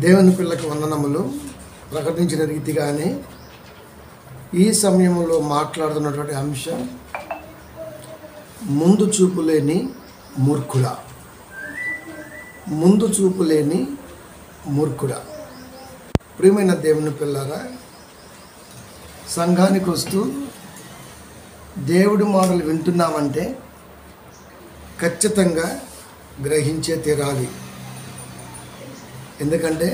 దేవుని పిల్లకి వందనములు. ప్రకటించిన రీతిగానే ఈ సమయంలో మాట్లాడుతున్నటువంటి అంశం ముందు చూపు లేని మూర్ఖుడ. ముందు చూపు లేని మూర్ఖుడ. ప్రియమైన దేవుని పిల్లరా, సంఘానికి వస్తూ దేవుడి మాటలు వింటున్నామంటే ఖచ్చితంగా గ్రహించే తీరాలి. ఎందుకంటే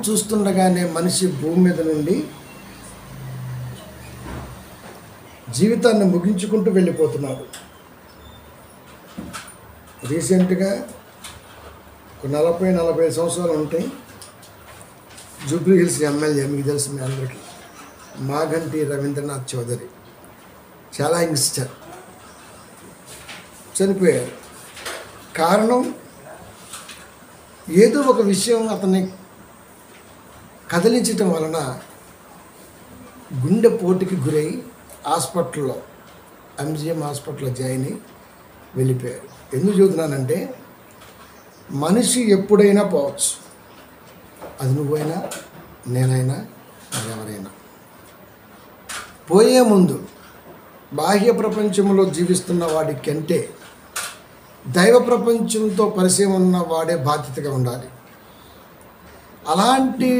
చూస్తుండగానే మనిషి భూమి మీద నుండి జీవితాన్ని ముగించుకుంటూ వెళ్ళిపోతున్నాడు. రీసెంట్గా 40 సంవత్సరాలు ఉంటాయి. జూబ్లీ హిల్స్ ఎమ్మెల్యే, మీకు తెలుసు మీ అందరికీ, మాగంటి రవీంద్రనాథ్ చౌదరి, చాలా యంగ్స్టర్, చనిపోయారు. కారణం ఏదో ఒక విషయం అతన్ని కదిలించటం వలన గుండె పోటుకి గురై హాస్పిటల్లో, ఎంజిఎం హాస్పిటల్లో జాయిన్ అయ్యి వెళ్ళిపోయారు. ఎందుకు చెబుతున్నానంటే, మనిషి ఎప్పుడైనా పోవచ్చు. అది నువ్వైనా, నేనైనా, ఎవరైనా. పోయే ముందు బాహ్య ప్రపంచంలో జీవిస్తున్న వాడి కంటే దైవ ప్రపంచంతో పరిచయం ఉన్న వాడే బాధ్యతగా ఉండాలి. అలాంటి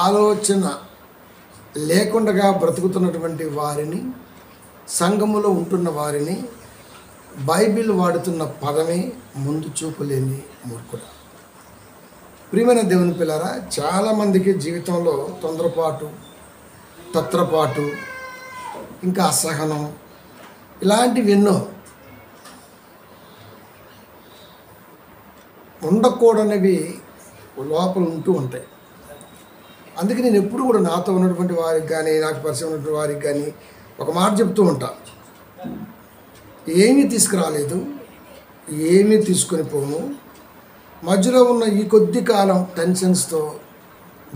ఆలోచన లేకుండా బ్రతుకుతున్నటువంటి వారిని, సంఘములో ఉంటున్న వారిని బైబిల్ వాడుతున్న పదమే ముందు చూపు లేని మూర్ఖుడు. ప్రియమైన దేవుని పిల్లరా, చాలామందికి జీవితంలో తొందరపాటు, తత్రపాటు, ఇంకా అసహనం, ఇలాంటివి ఎన్నో ఉండకూడనివి లోపల ఉంటూ ఉంటాయి. అందుకే నేను ఎప్పుడు కూడా నాతో ఉన్నటువంటి వారికి కానీ, నాకు పరిచయం ఉన్నటువంటి వారికి కానీ ఒక మాట చెప్తూ ఉంటా, ఏమీ తీసుకురాలేదు, ఏమీ తీసుకొని పోము. మధ్యలో ఉన్న ఈ కొద్ది కాలం టెన్షన్స్తో,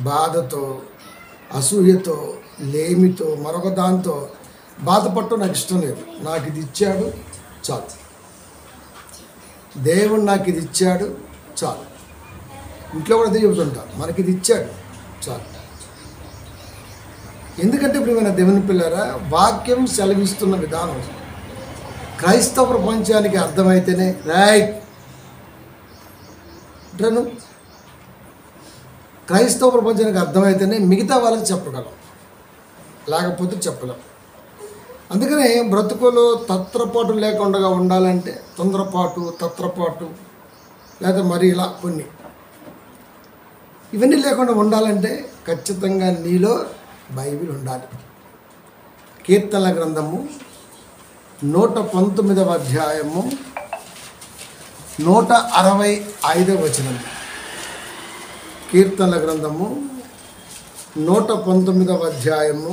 బాధతో, అసూయతో, లేమితో, మరొక దాంతో బాధపడటం నాకు ఇష్టం లేదు. నాకు ఇది ఇచ్చాడు చాలు, దేవుడు నాకు ఇది ఇచ్చాడు చాలు. ఇంట్లో కూడా అదే చెబుతుంటారు, మనకి ఇది ఇచ్చాడు చాలు. ఎందుకంటే ప్రియమైన దేవుని పిల్లరా, వాక్యం సెలవిస్తున్న విధానం క్రైస్తవ ప్రపంచానికి అర్థమైతేనే క్రైస్తవ ప్రపంచానికి అర్థమైతేనే మిగతా వాళ్ళకి చెప్పగలం, లేకపోతే చెప్పలేం. అందుకనే బ్రతుకులో తత్రపాటు లేకుండా ఉండాలంటే, తొందరపాటు, తత్రపాటు, లేదా మరి ఇలా కొన్ని ఇవన్నీ లేకుండా ఉండాలంటే ఖచ్చితంగా నీలో బైబిల్ ఉండాలి. కీర్తనల గ్రంథము 119వ అధ్యాయము 165వ వచనం. కీర్తనల గ్రంథము 119వ అధ్యాయము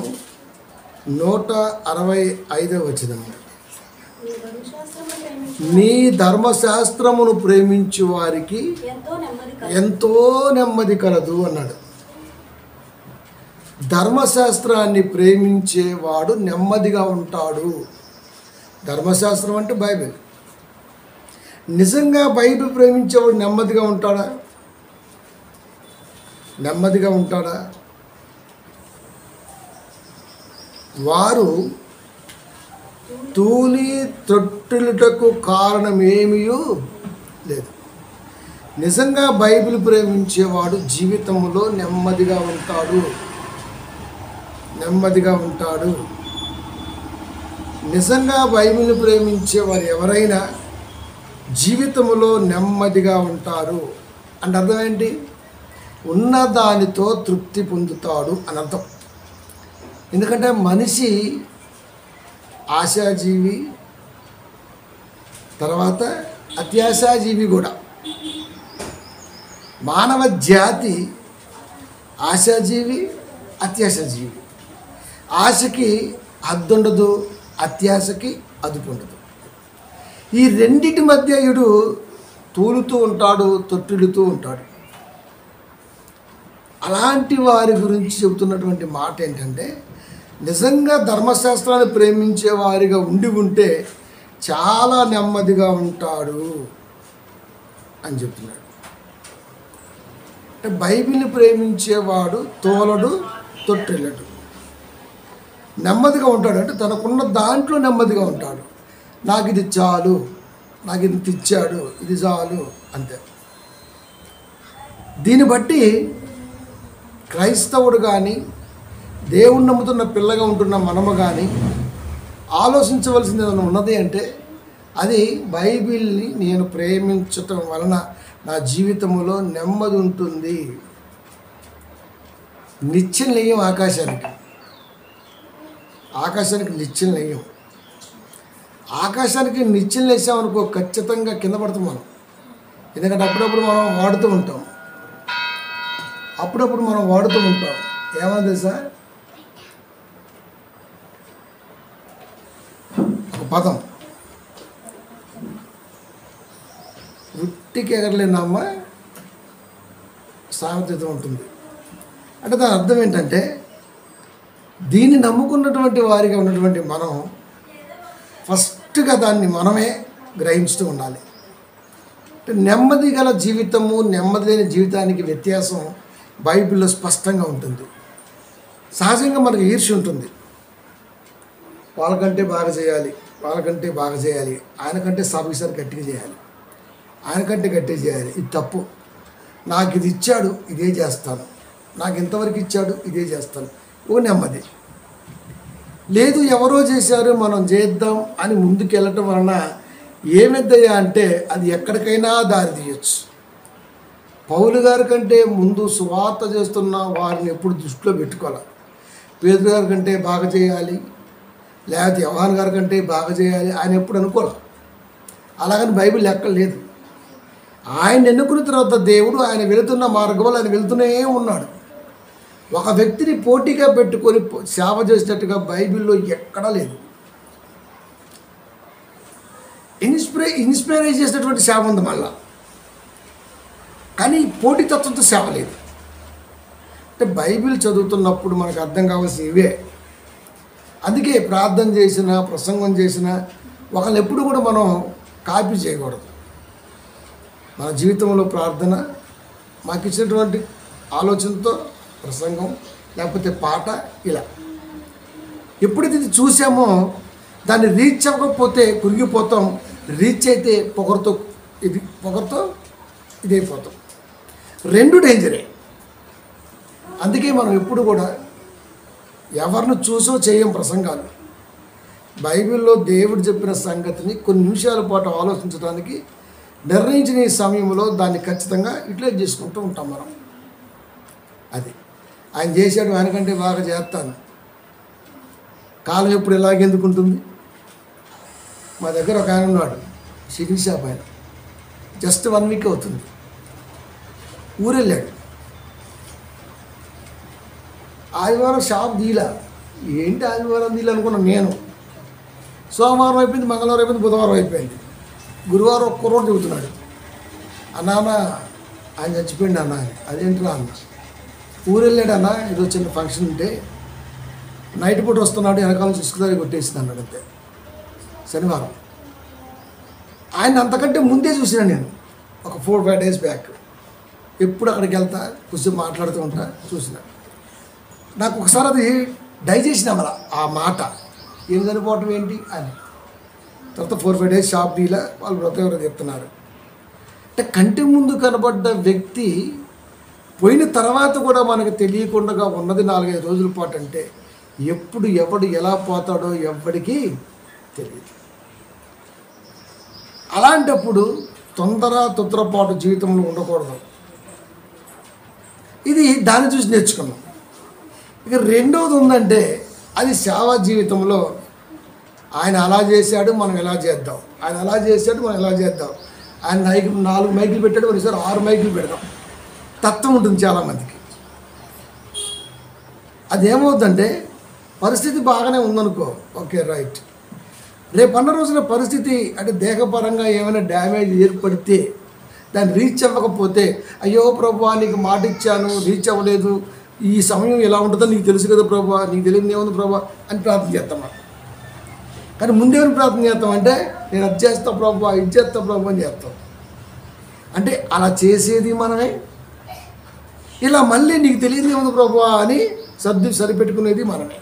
165వ వచనం. నీ ధర్మశాస్త్రమును ప్రేమించు వారికి ఎంతో నెమ్మది కలదు అన్నాడు. ధర్మశాస్త్రాన్ని ప్రేమించేవాడు నెమ్మదిగా ఉంటాడు. ధర్మశాస్త్రం అంటే బైబిల్. నిజంగా బైబిల్ ప్రేమించేవాడు నెమ్మదిగా ఉంటాడా? నెమ్మదిగా ఉంటాడా? వారు తూలి తొట్టిలుటకు కారణం ఏమీ లేదు. నిజంగా బైబిల్ ప్రేమించేవాడు జీవితంలో నెమ్మదిగా ఉంటాడు. నెమ్మదిగా ఉంటాడు. నిజంగా బైబిల్ని ప్రేమించేవారు ఎవరైనా జీవితంలో నెమ్మదిగా ఉంటారు అంటే అర్థం ఏంటి? ఉన్నదానితో తృప్తి పొందుతాడు అని అర్థం. ఎందుకంటే మనిషి ఆశాజీవి, తర్వాత అత్యాశాజీవి కూడా. మానవ జాతి ఆశాజీవి, అత్యాశాజీవి. ఆశకి హద్దు ఉండదు, అత్యాశకి అదుపు ఉండదు. ఈ రెండిటి మధ్య ఇడు తూలుతూ ఉంటాడు, తొట్టిడుతూ ఉంటాడు. అలాంటి వారి గురించి చెబుతున్నటువంటి మాట ఏంటంటే, నిజంగా ధర్మశాస్త్రాన్ని ప్రేమించే వారిగా ఉండి ఉంటే చాలా నెమ్మదిగా ఉంటాడు. అని చెప్తున్నాడు. అంటే బైబిల్ని ప్రేమించేవాడు తోలడు తొట్టెళ్ళడు, నెమ్మదిగా ఉంటాడు. అంటే తనకున్న దాంట్లో నెమ్మదిగా ఉంటాడు. నాకు ఇది చాలు, నాకు ఇది ఇచ్చాడు, ఇది చాలు, అంతే. దీన్ని బట్టి క్రైస్తవుడు కానీ దేవుణ్ణి నమ్ముతున్న పిల్లగా ఉంటున్న మనము కానీ ఆలోచించవలసింది ఏదైనా ఉన్నది అంటే అది బైబిల్ని నేను ప్రేమించటం వలన నా జీవితంలో నెమ్మది ఉంటుంది. నిత్యం లేయం ఆకాశానికి నిత్యం లేయం. ఆకాశానికి నిత్యం లేసామనుకో ఖచ్చితంగా కింద పడతాం మనం. ఎందుకంటే అప్పుడప్పుడు మనం వాడుతూ ఉంటాం. ఏమని తెలుసా, ఒక పదం ఉట్టికి ఎగరలేనమ్మ సామెత ఉంటుంది. అంటే దాని అర్థం ఏంటంటే దీన్ని నమ్ముకున్నటువంటి వారిగా ఉన్నటువంటి మనం ఫస్ట్గా దాన్ని మనమే గ్రహించుతూ ఉండాలి. అంటే నెమ్మది గల జీవితము, నెమ్మది లేని జీవితానికి వ్యత్యాసం బైబిల్లో స్పష్టంగా ఉంటుంది. సహజంగా మనకు ఈర్ష్య ఉంటుంది. వాళ్ళకంటే బాగా చేయాలి, ఆయనకంటే సాఫీసర్ గట్టిగా చేయాలి, ఆయనకంటే గట్టిగా చేయాలి. ఇది తప్పు. నాకు ఇది ఇచ్చాడు, ఇదే చేస్తాను, నాకు ఇంతవరకు ఇచ్చాడు, ఇదే చేస్తాను. ఓ నెమ్మది లేదు. ఎవరో చేశారు మనం చేద్దాం అని ముందుకు వెళ్ళటం వలన ఏమిద్దయ్యా అంటే అది ఎక్కడికైనా దారి తీయచ్చు. పౌలు గారి కంటే ముందు సువార్త చేస్తున్న వారిని ఎప్పుడు దృష్టిలో పెట్టుకోవాలి. పేదరు గారి కంటే బాగా చేయాలి, లేకపోతే యోహాను గారి కంటే బాగా చేయాలి ఆయన ఎప్పుడు అనుకోవాలి. అలాగని బైబిల్ ఎక్కడ లేదు. ఆయన ఎన్నుకున్న తర్వాత దేవుడు ఆయన వెళుతున్న మార్గంలో ఆయన వెళుతూనే ఉన్నాడు. ఒక వ్యక్తిని పోటీగా పెట్టుకొని సేవ చేసినట్టుగా బైబిల్లో ఎక్కడా లేదు. ఇన్స్పైర్ చేసినటువంటి సేవ ఉంది మళ్ళా, కానీ పోటీతత్వంతో సేవ లేదు. అంటే బైబిల్ చదువుతున్నప్పుడు మనకు అర్థం కావాల్సిన ఇవే. అందుకే ప్రార్థన చేసిన, ప్రసంగం చేసిన ఒకళ్ళు ఎప్పుడు కూడా మనం కాపీ చేయకూడదు. మన జీవితంలో ప్రార్థన మాకు ఇచ్చినటువంటి ఆలోచనతో ప్రసంగం లేకపోతే పాట ఇలా ఎప్పుడైతే ఇది చూసామో దాన్ని రీచ్ అవ్వకపోతే కురిగిపోతాం, రీచ్ అయితే పొగరుతో ఇదైపోతాం. రెండు డేంజరే. అందుకే మనం ఎప్పుడు కూడా ఎవరిని చూసో చేయం ప్రసంగాలు. బైబిల్లో దేవుడు చెప్పిన సంగతిని కొన్ని నిమిషాల పాటు ఆలోచించడానికి నిర్ణయించిన ఈ సమయంలో దాన్ని ఖచ్చితంగా యూటిలైజ్ చేసుకుంటూ ఉంటాం మనం. అది ఆయన చేశాడు, ఆయనకంటే బాగా చేస్తాను. కాలం ఎప్పుడు ఎలాగెందుకు ఉంటుంది. మా దగ్గర ఒక ఆయన ఉన్నాడు, చికెన్ షాప్ ఆయన. జస్ట్ 1 వీక్ అవుతుంది, ఊరెళ్ళాడు. ఆదివారం షాప్ దీలా. ఏంటి ఆదివారం దీలా అనుకున్నాను నేను. సోమవారం అయిపోయింది, మంగళవారం అయిపోయింది, బుధవారం అయిపోయింది, గురువారం ఒక్క రోజు చెబుతున్నాడు. అన్న ఆయన చచ్చిపోయింది అన్న. అదేంటిరా అన్న, ఊరెళ్ళాడు అన్న, ఏదో చిన్న ఫంక్షన్ ఉంటే నైట్ పూట వస్తున్నాడు, వెనకాల చూసుకుని కొట్టేసింది అన్నాడు. అంతే. శనివారం. ఆయన అంతకంటే ముందే చూసినా నేను, ఒక 4-5 days బ్యాక్. ఎప్పుడు అక్కడికి వెళ్తా కొంచెం మాట్లాడుతూ ఉంటా, చూసిన. నాకు ఒకసారి అది డైజెషన్ అవ్వాల ఆ మాట, ఏం చనిపోవటం ఏంటి అని. తర్వాత 4-5 days షాప్ డీలా వాళ్ళు బ్రతం ఎవరో చెప్తున్నారు. అంటే కంటి ముందు కనబడ్డ వ్యక్తి పోయిన తర్వాత కూడా మనకు తెలియకుండా ఉన్నది 4-5 రోజుల పాటు. అంటే ఎప్పుడు ఎవడు ఎలా పోతాడో ఎవ్వడికి తెలియదు. అలాంటప్పుడు తొందరపాటు జీవితంలో ఉండకూడదు. ఇది దాన్ని చూసి నేర్చుకున్నాం. ఇక రెండవది ఉందంటే అది సేవా జీవితంలో ఆయన అలా చేశాడు, మనం ఎలా చేద్దాం, ఆయన అలా చేశాడు, మనం ఎలా చేద్దాం. ఆయన 4 మైకులు పెట్టాడు, ఒకసారి 6 మైకులు పెడదాం. తత్వం ఉంటుంది చాలామందికి. అదేమవుతుందంటే పరిస్థితి బాగానే ఉందనుకో, ఓకే రైట్. రేపు అన్న రోజున పరిస్థితి అంటే దేహపరంగా ఏమైనా డ్యామేజ్ ఏర్పడితే దాన్ని రీచ్ అవ్వకపోతే, అయ్యో ప్రభువా నీకు మాట ఇచ్చాను, రీచ్ అవ్వలేదు, ఈ సమయం ఎలా ఉంటుందో నీకు తెలుసు కదా ప్రభువా, నీకు తెలియదు ఏముంది ప్రభువా అని ప్రార్థన చేస్తాం. కానీ ముందేమని ప్రార్థన చేస్తామంటే నేను అది చేస్తా ప్రభువా, ఇది చేస్తా ప్రభువా అని చేస్తాం. అంటే అలా చేసేది మనమే, ఇలా మళ్ళీ నీకు తెలియదు ఏముంది ప్రభువా అని సరిపెట్టుకునేది మనమే.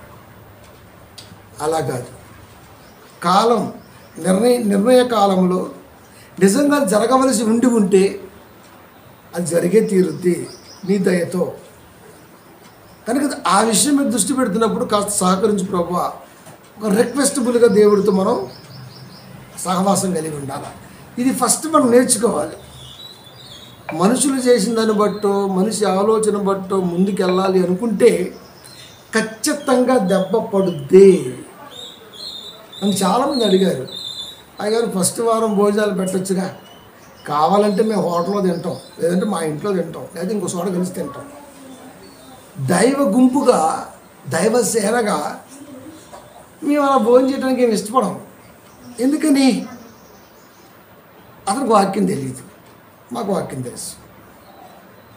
అలా కాదు. కాలం నిర్ణయ కాలంలో నిజంగా జరగవలసి ఉంటే అది జరిగే తీరుద్ది నీ దయతో. కనుక ఆ విషయం మీద దృష్టి పెడుతున్నప్పుడు కాస్త సహకరించు ప్రభువా. ఒక రిక్వెస్టబుల్గా దేవుడితో మనం సహవాసం కలిగి ఉండాలి. ఇది ఫస్ట్ మనం నేర్చుకోవాలి. మనుషులు చేసిన దాన్ని బట్టో మనిషి ఆలోచన బట్టో ముందుకు వెళ్ళాలి అనుకుంటే ఖచ్చితంగా దెబ్బ పడుద్ది అని చాలామంది అడిగారు. అయ్యగారు ఫస్ట్ వారం భోజనాలు పెట్టొచ్చుగా, కావాలంటే మేము హోటల్లో తింటాం, లేదంటే మా ఇంట్లో తింటాం, లేదా ఇంకో చోట కలిసి తింటాం. దైవ గుంపుగా దైవ సేనగా మేము అలా భోజనం చేయడానికి ఏమి ఇష్టపడం. ఎందుకని? అతనికి వాక్యం తెలియదు, మాకు వాక్యం తెలుసు.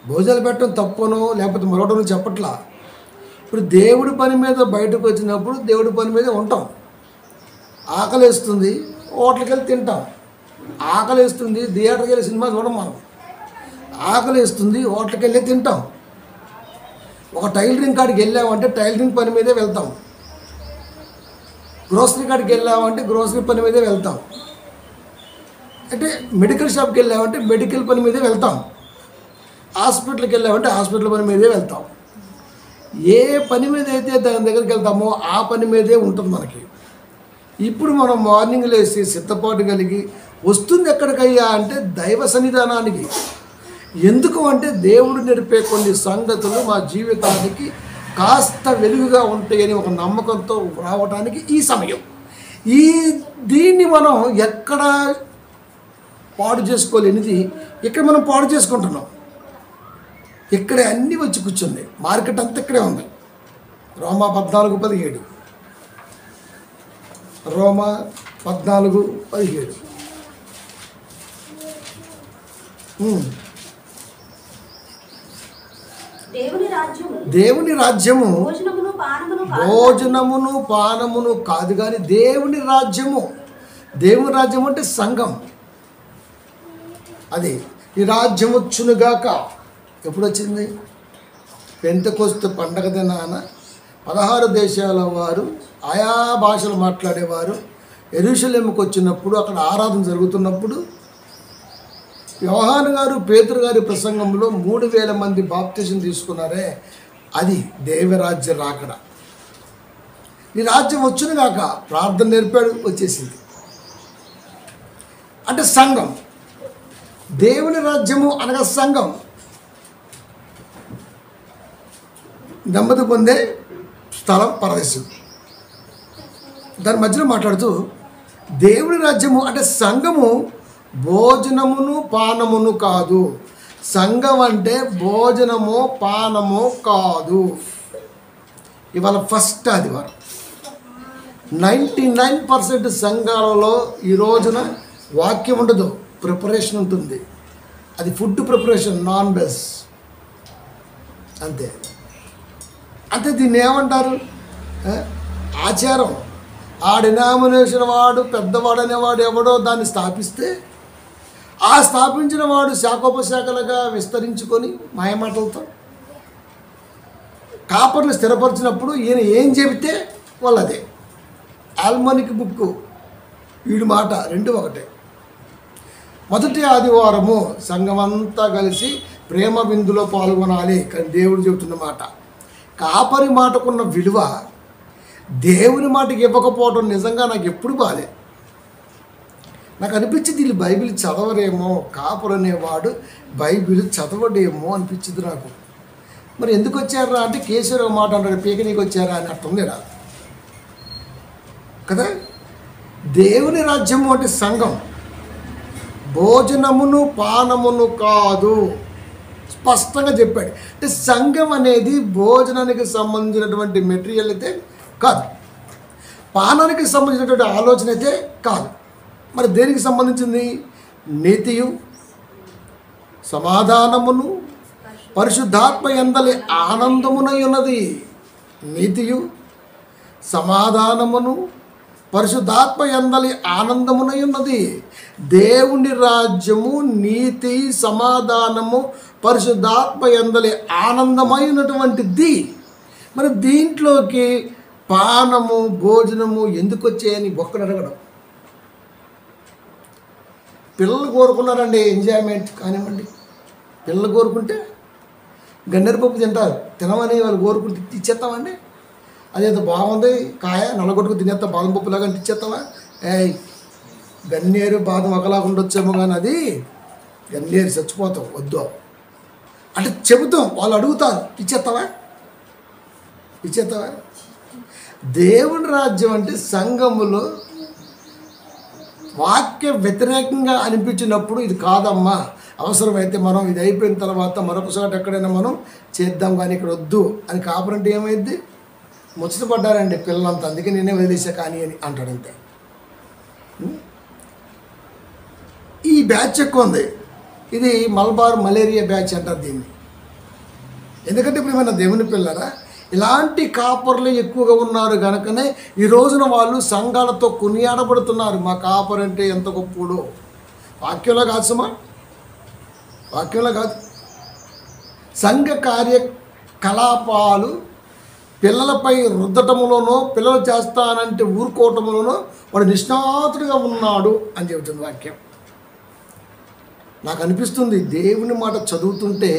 భోజనాలు పెట్టడం తప్పనో లేకపోతే మరొకటో చెప్పట్లా. ఇప్పుడు దేవుడి పని మీద బయటకు వచ్చినప్పుడు దేవుడి పని మీద ఉంటాం. ఆకలి వేస్తుంది, హోటల్కి వెళ్ళి తింటాం. ఆకలి వేస్తుంది, థియేటర్కి వెళ్ళి సినిమా చూడం మనం. ఆకలి వేస్తుంది, హోటల్కి వెళ్ళి తింటాం. ఒక టైలరింగ్ కాడికి వెళ్ళామంటే టైలరింగ్ పని మీదే వెళ్తాం. గ్రోసరీ కాడికి వెళ్ళామంటే గ్రోసరీ పని మీదే వెళ్తాం. అంటే మెడికల్ షాప్కి వెళ్ళామంటే మెడికల్ పని మీదే వెళ్తాం. హాస్పిటల్కి వెళ్ళామంటే హాస్పిటల్ పని మీదే వెళ్తాం. ఏ పని మీద అయితే దాని దగ్గరికి వెళ్తామో ఆ పని మీదే ఉంటుంది మనకి. ఇప్పుడు మనం మార్నింగ్ లేచి సిద్ధపాటు కలిగి వస్తుంది ఎక్కడికయ్యా అంటే దైవ సన్నిధానానికి. ఎందుకు అంటే దేవుడు నేర్పే కొన్ని సంగతులు మా జీవితానికి కాస్త వెలుగుగా ఉంటాయని ఒక నమ్మకంతో రావడానికి ఈ సమయం. దీన్ని మనం ఎక్కడ పాడు చేసుకోలేనిది ఇక్కడ మనం పాడు చేసుకుంటున్నాం. ఇక్కడే అన్నీ వచ్చి కూర్చుంది. మార్కెట్ అంతా ఇక్కడే ఉంది. రోమా 14:17 రోమా 14:17 దేవుని రాజ్యము భోజనమును పానమును కాదు కానీ దేవుని రాజ్యము. దేవుని రాజ్యం అంటే సంఘం. అది ఈ రాజ్యం వచ్చునుగాక. ఎప్పుడు వచ్చింది? పెంతెకొస్తు పండగ దినాన 16 దేశాల వారు ఆయా భాషలు మాట్లాడేవారు యెరూషలేముకు వచ్చినప్పుడు, అక్కడ ఆరాధన జరుగుతున్నప్పుడు యోహాను గారు పేతురు గారి ప్రసంగంలో 3000 మంది బాప్తిజం తీసుకున్నారే, అది దేవరాజ్య రాకడ. నీ రాజ్యం వచ్చును కాక ప్రార్థన నేర్పాడు, వచ్చేసింది. అంటే సంఘం. దేవుని రాజ్యము అనగా సంఘం. నెమ్మది పొందే స్థలం పరదేశం. దాని మధ్యలో మాట్లాడుతూ దేవుని రాజ్యము అంటే సంఘము భోజనమును పానమును కాదు. సంఘం అంటే భోజనము పానము కాదు. ఇవాళ ఫస్ట్ ఆదివారం 99% సంఘాలలో ఈ రోజున వాక్యం ఉండదు, ప్రిపరేషన్ ఉంటుంది. అది ఫుడ్ ప్రిపరేషన్, నాన్ వెజ్. అంతే. అంటే దీన్ని ఏమంటారు? ఆచారం. ఆ డినామినేషన్ వాడు పెద్దవాడు అనేవాడు ఎవడో దాన్ని స్థాపిస్తే ఆ స్థాపించిన వాడు శాఖోపశాఖలుగా విస్తరించుకొని మాయమాటలతో కాపర్లు స్థిరపరిచినప్పుడు ఈయన ఏం చెబితే వాళ్ళదే. ఆల్మోనిక్ బుక్ వీడి మాట 2 ఒకటే. మొదటి ఆదివారము సంఘమంతా కలిసి ప్రేమ విందులో పాల్గొనాలి కానీ దేవుడు చెబుతున్న మాట. కాపరి మాటకున్న విలువ దేవుని మాటకి ఇవ్వకపోవడం నిజంగా నాకు ఎప్పుడు బాధే. నాకు అనిపించింది వీళ్ళు బైబిల్ చదవరేమో, కాపరు అనేవాడు బైబిల్ చదవడేమో అనిపించింది నాకు. మరి ఎందుకు వచ్చారా అంటే కేసీఆర్ మాట అంటాడు, పీకనీకి వచ్చారా అని అర్థం లేదా కదా. దేవుని రాజ్యము అంటే సంఘం, భోజనమును పానమును కాదు. స్పష్టంగా చెప్పాడు. అంటే సంఘం అనేది భోజనానికి సంబంధించినటువంటి మెటీరియల్ అయితే కాదు, పానానికి సంబంధించినటువంటి ఆలోచన అయితే కాదు. మరి దేనికి సంబంధించింది? నీతియు సమాధానమును పరిశుద్ధాత్మ యందలి ఆనందమునై ఉన్నది. నీతియు సమాధానమును పరిశుద్ధాత్మ యందలి ఆనందమునై ఉన్నది. దేవుని రాజ్యము, నీతి, సమాధానము పరిశుద్ధాత్మ యందలి ఆనందమైనటువంటిది. మరి దీంట్లోకి పానము, భోజనము ఎందుకు వచ్చాయని ఒక్కడు అడగడం. పిల్లలు కోరుకున్నారండి ఎంజాయ్మెంట్ కానివ్వండి. పిల్లలు కోరుకుంటే గన్నేరుపప్పు తింటారు, తినమని వాళ్ళు కోరుకుంటే ఇచ్చేస్తామండి. అదేదో బాగుంది కాయ నల్లగొట్టుకు తినేస్తా, బాదం పప్పులాగా ఇచ్చేస్తావా? గన్నేరు బాదం ఒకలాగా ఉండొచ్చేమో కానీ అది గన్నేరు చచ్చిపోతాం వద్దు అంటే చెబుతాం. వాళ్ళు అడుగుతారు, ఇచ్చేస్తావా? దేవుని రాజ్యం అంటే సంఘములో వాక్య వ్యతిరేకంగా అనిపించినప్పుడు ఇది కాదమ్మా, అవసరమైతే మనం ఇది అయిపోయిన తర్వాత మరొకసారి ఎక్కడైనా మనం చేద్దాం, కానీ ఇక్కడ వద్దు అని కాపురంటే ఏమైంది? ముచ్చటపడ్డారండి పిల్లలంతా, అందుకే నేనే వదిలేసా కానీ అని అంటాడంతే. ఈ బ్యాచ్ ఎక్కువ ఉంది. ఇది మలబార్ మలేరియా బ్యాచ్ అంటారు దీన్ని. ఎందుకంటే ఇప్పుడు ఏమైనా దేవుని పిల్లరా, ఇలాంటి కాపర్లు ఎక్కువగా ఉన్నారు కనుకనే ఈ రోజున వాళ్ళు సంఘాలతో కొనియాడబడుతున్నారు. మా కాపర్ అంటే ఎంత గొప్పడు. వాక్యంలో కాదు సుమా, వాక్యంలో కాదు. సంఘ కార్యకలాపాలు పిల్లలపై రుద్దటములోనో, పిల్లలు చేస్తానంటే ఊరుకోవటములోనో వాడు నిష్ణాతుడిగా ఉన్నాడు అని చెబుతుంది వాక్యం. నాకు అనిపిస్తుంది దేవుని మాట చదువుతుంటే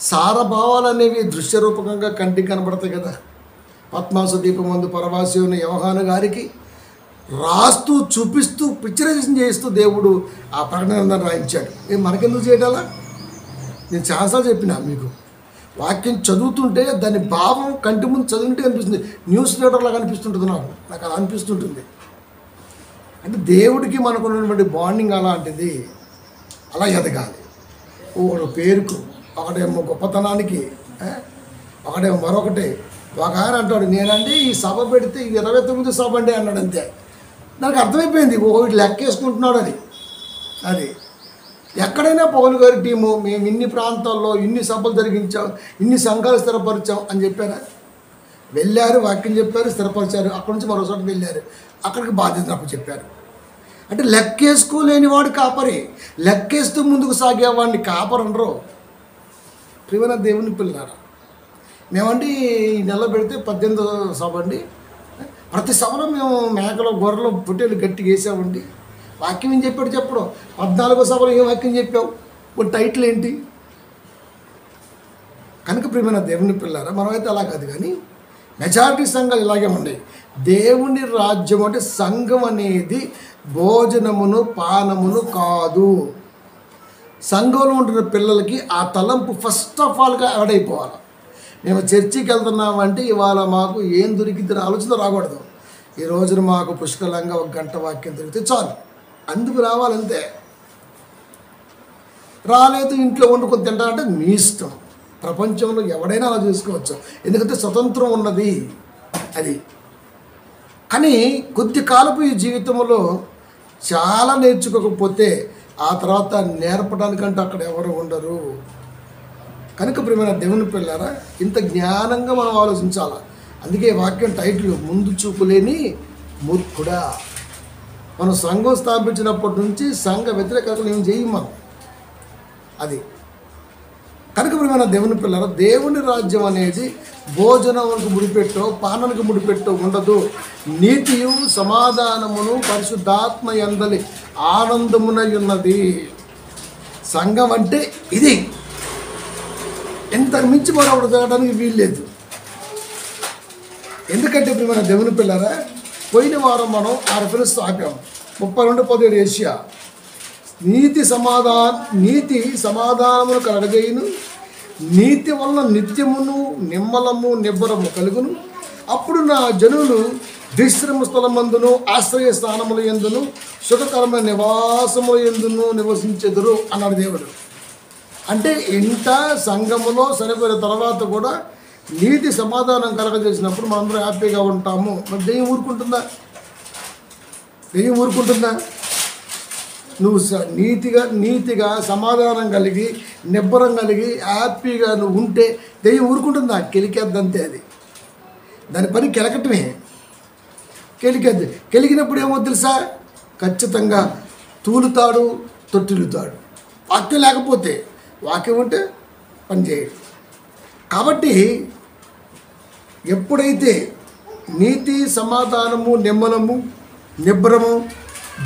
సారభావాలు అనేవి దృశ్యరూపకంగా కంటికి కనబడతాయి కదా. పద్మాసు దీపం ముందు పరవాసి ఉన్న యోహాను గారికి రాస్తూ, చూపిస్తూ, పిక్చరైజేషన్ చేస్తూ దేవుడు ఆ ప్రకటన రాయించాడు. మనకెందుకు చేయడాలా? నేను చాలాసార్లు చెప్పినా మీకు, వాక్యం చదువుతుంటే దాని భావం కంటి ముందు చదివింటే అనిపిస్తుంది. న్యూస్ రీడర్లాగా అనిపిస్తుంటుంది. నాకు అలా అనిపిస్తుంటుంది. అంటే దేవుడికి మనకు ఉన్నటువంటి బాండింగ్ అలాంటిది. అలా ఎదగాలి. ఒకడు పేరుకు, ఒకడేమో గొప్పతనానికి, ఒకడేమో మరొకటి. ఒక ఆయన అంటాడు, నేనండి ఈ సభ పెడితే 29 సభ అండి అన్నాడు. అంతే. నాకు అర్థమైపోయింది వీడు లెక్కేసుకుంటున్నాడు అని. అది ఎక్కడైనా పౌలు గారి టీము మేము ఇన్ని ప్రాంతాల్లో ఇన్ని సభలు జరిగించాం, ఇన్ని సంఘాలు స్థిరపరిచాం అని చెప్పారా? వెళ్ళారు, వాక్యం చెప్పారు, స్థిరపరిచారు. అక్కడి నుంచి మరోసారి వెళ్ళారు, అక్కడికి బాధ్యత చెప్పారు. అంటే లెక్కేసుకోలేని వాడు కాపరి, లెక్కేస్తూ ముందుకు సాగేవాడిని కాపరనరు. ప్రియమైన దేవుని పిల్లలారా, మేమండి ఈ నెల పెడితే 18వ సభ అండి. ప్రతి సభలో మేము మేకలు, గొర్రెలు, పొట్టేలు గట్టిగా వేసామండి. వాక్యం ఏం చెప్పాడు చెప్పడం. 14వ సభలో ఏం వాక్యం చెప్పావు? ఇప్పుడు టైటిల్ ఏంటి? కనుక ప్రియమైన దేవుని పిల్లారా, మనమైతే అలా కాదు, కానీ మెజారిటీ సంఘాలు ఇలాగే ఉన్నాయి. దేవుని రాజ్యం అంటే సంఘం అనేది భోజనమును, పానమును కాదు. సంఘంలో ఉంటున్న పిల్లలకి ఆ తలంపు ఫస్ట్ ఆఫ్ ఆల్గా యాడైపోవాలి. మేము చర్చికి వెళ్తున్నామంటే ఇవాళ మాకు ఏం దొరికిందని ఆలోచన రాకూడదు. ఈ రోజున మాకు పుష్కలంగా 1 గంట వాక్యం దొరికితే చాలు, అందుకు రావాలంతే. రాలేదు ఇంట్లో వండుకొని తింటారంటే మీ ఇష్టం. ప్రపంచంలో ఎవడైనా అలా చేసుకోవచ్చు, ఎందుకంటే స్వతంత్రం ఉన్నది అది. కానీ కొద్ది కాలపు ఈ జీవితంలో చాలా నేర్చుకోకపోతే ఆ తర్వాత నేర్పడానికంటే అక్కడ ఎవరు ఉండరు. కనుక ప్రియమైన దేవుని పిల్లారా, ఇంత జ్ఞానంగా మనం ఆలోచించాలి. అందుకే వాక్యం టైటిల్ ముందు చూపు లేని మూర్ఖుడా. మనం సంఘం స్థాపించినప్పటి నుంచి సంఘ వ్యతిరేకతలు ఏం చేయం మనం. అది కనుక ప్రియమైన దేవుని పిల్లరా, దేవుని రాజ్యం అనేది భోజనములకు ముడిపెట్టో, పానలకు ముడిపెట్టో ఉండదు. నీతియు, సమాధానమును, పరిశుద్ధాత్మ యందలి ఆనందమునై ఉన్నది. సంఘం అంటే ఇది. ఇంతకు మించి మరొకటి జరగడానికి వీల్లేదు. ఎందుకంటే ఇప్పుడు మన దేవుని పిల్లరా, పోయిన వారం మనం 6 పిలుస్తూ ఆపాం. 32:17 ఏషియా. నీతి సమాధానమును కలగజేయును, నీతి వలన నిత్యమును నిమ్మలము నిబ్బరము కలుగును. అప్పుడు నా జనులు విశ్రమ స్థలమందును, ఆశ్రయ స్థానముల యందును, సుఖకరమైన నివాసముల యందును నివసించెదరు అన్నాడు దేవుడు. అంటే ఇంట సంఘములో సరిపోయిన తర్వాత కూడా నీతి సమాధానం కలగజేసినప్పుడు మనందరం హ్యాపీగా ఉంటాము. మరి దెయ్యం ఊరుకుంటుందా? నువ్వు నీతిగా సమాధానం కలిగి నిబ్బరం కలిగి హ్యాపీగా నువ్వు ఉంటే దెయ్యం ఊరుకుంటుందా? కెలికేద్దంతే. అది దాని పని కెలకటమే. కెలిగద్ది. కెలిగినప్పుడు ఏమో తెలుసా, ఖచ్చితంగా తూలుతాడు, తొట్టిల్లుతాడు. వాక్యం లేకపోతే, వాక్యం ఉంటే పని చేయడు. కాబట్టి ఎప్పుడైతే నీతి, సమాధానము, నిమ్మలము, నిబ్బరము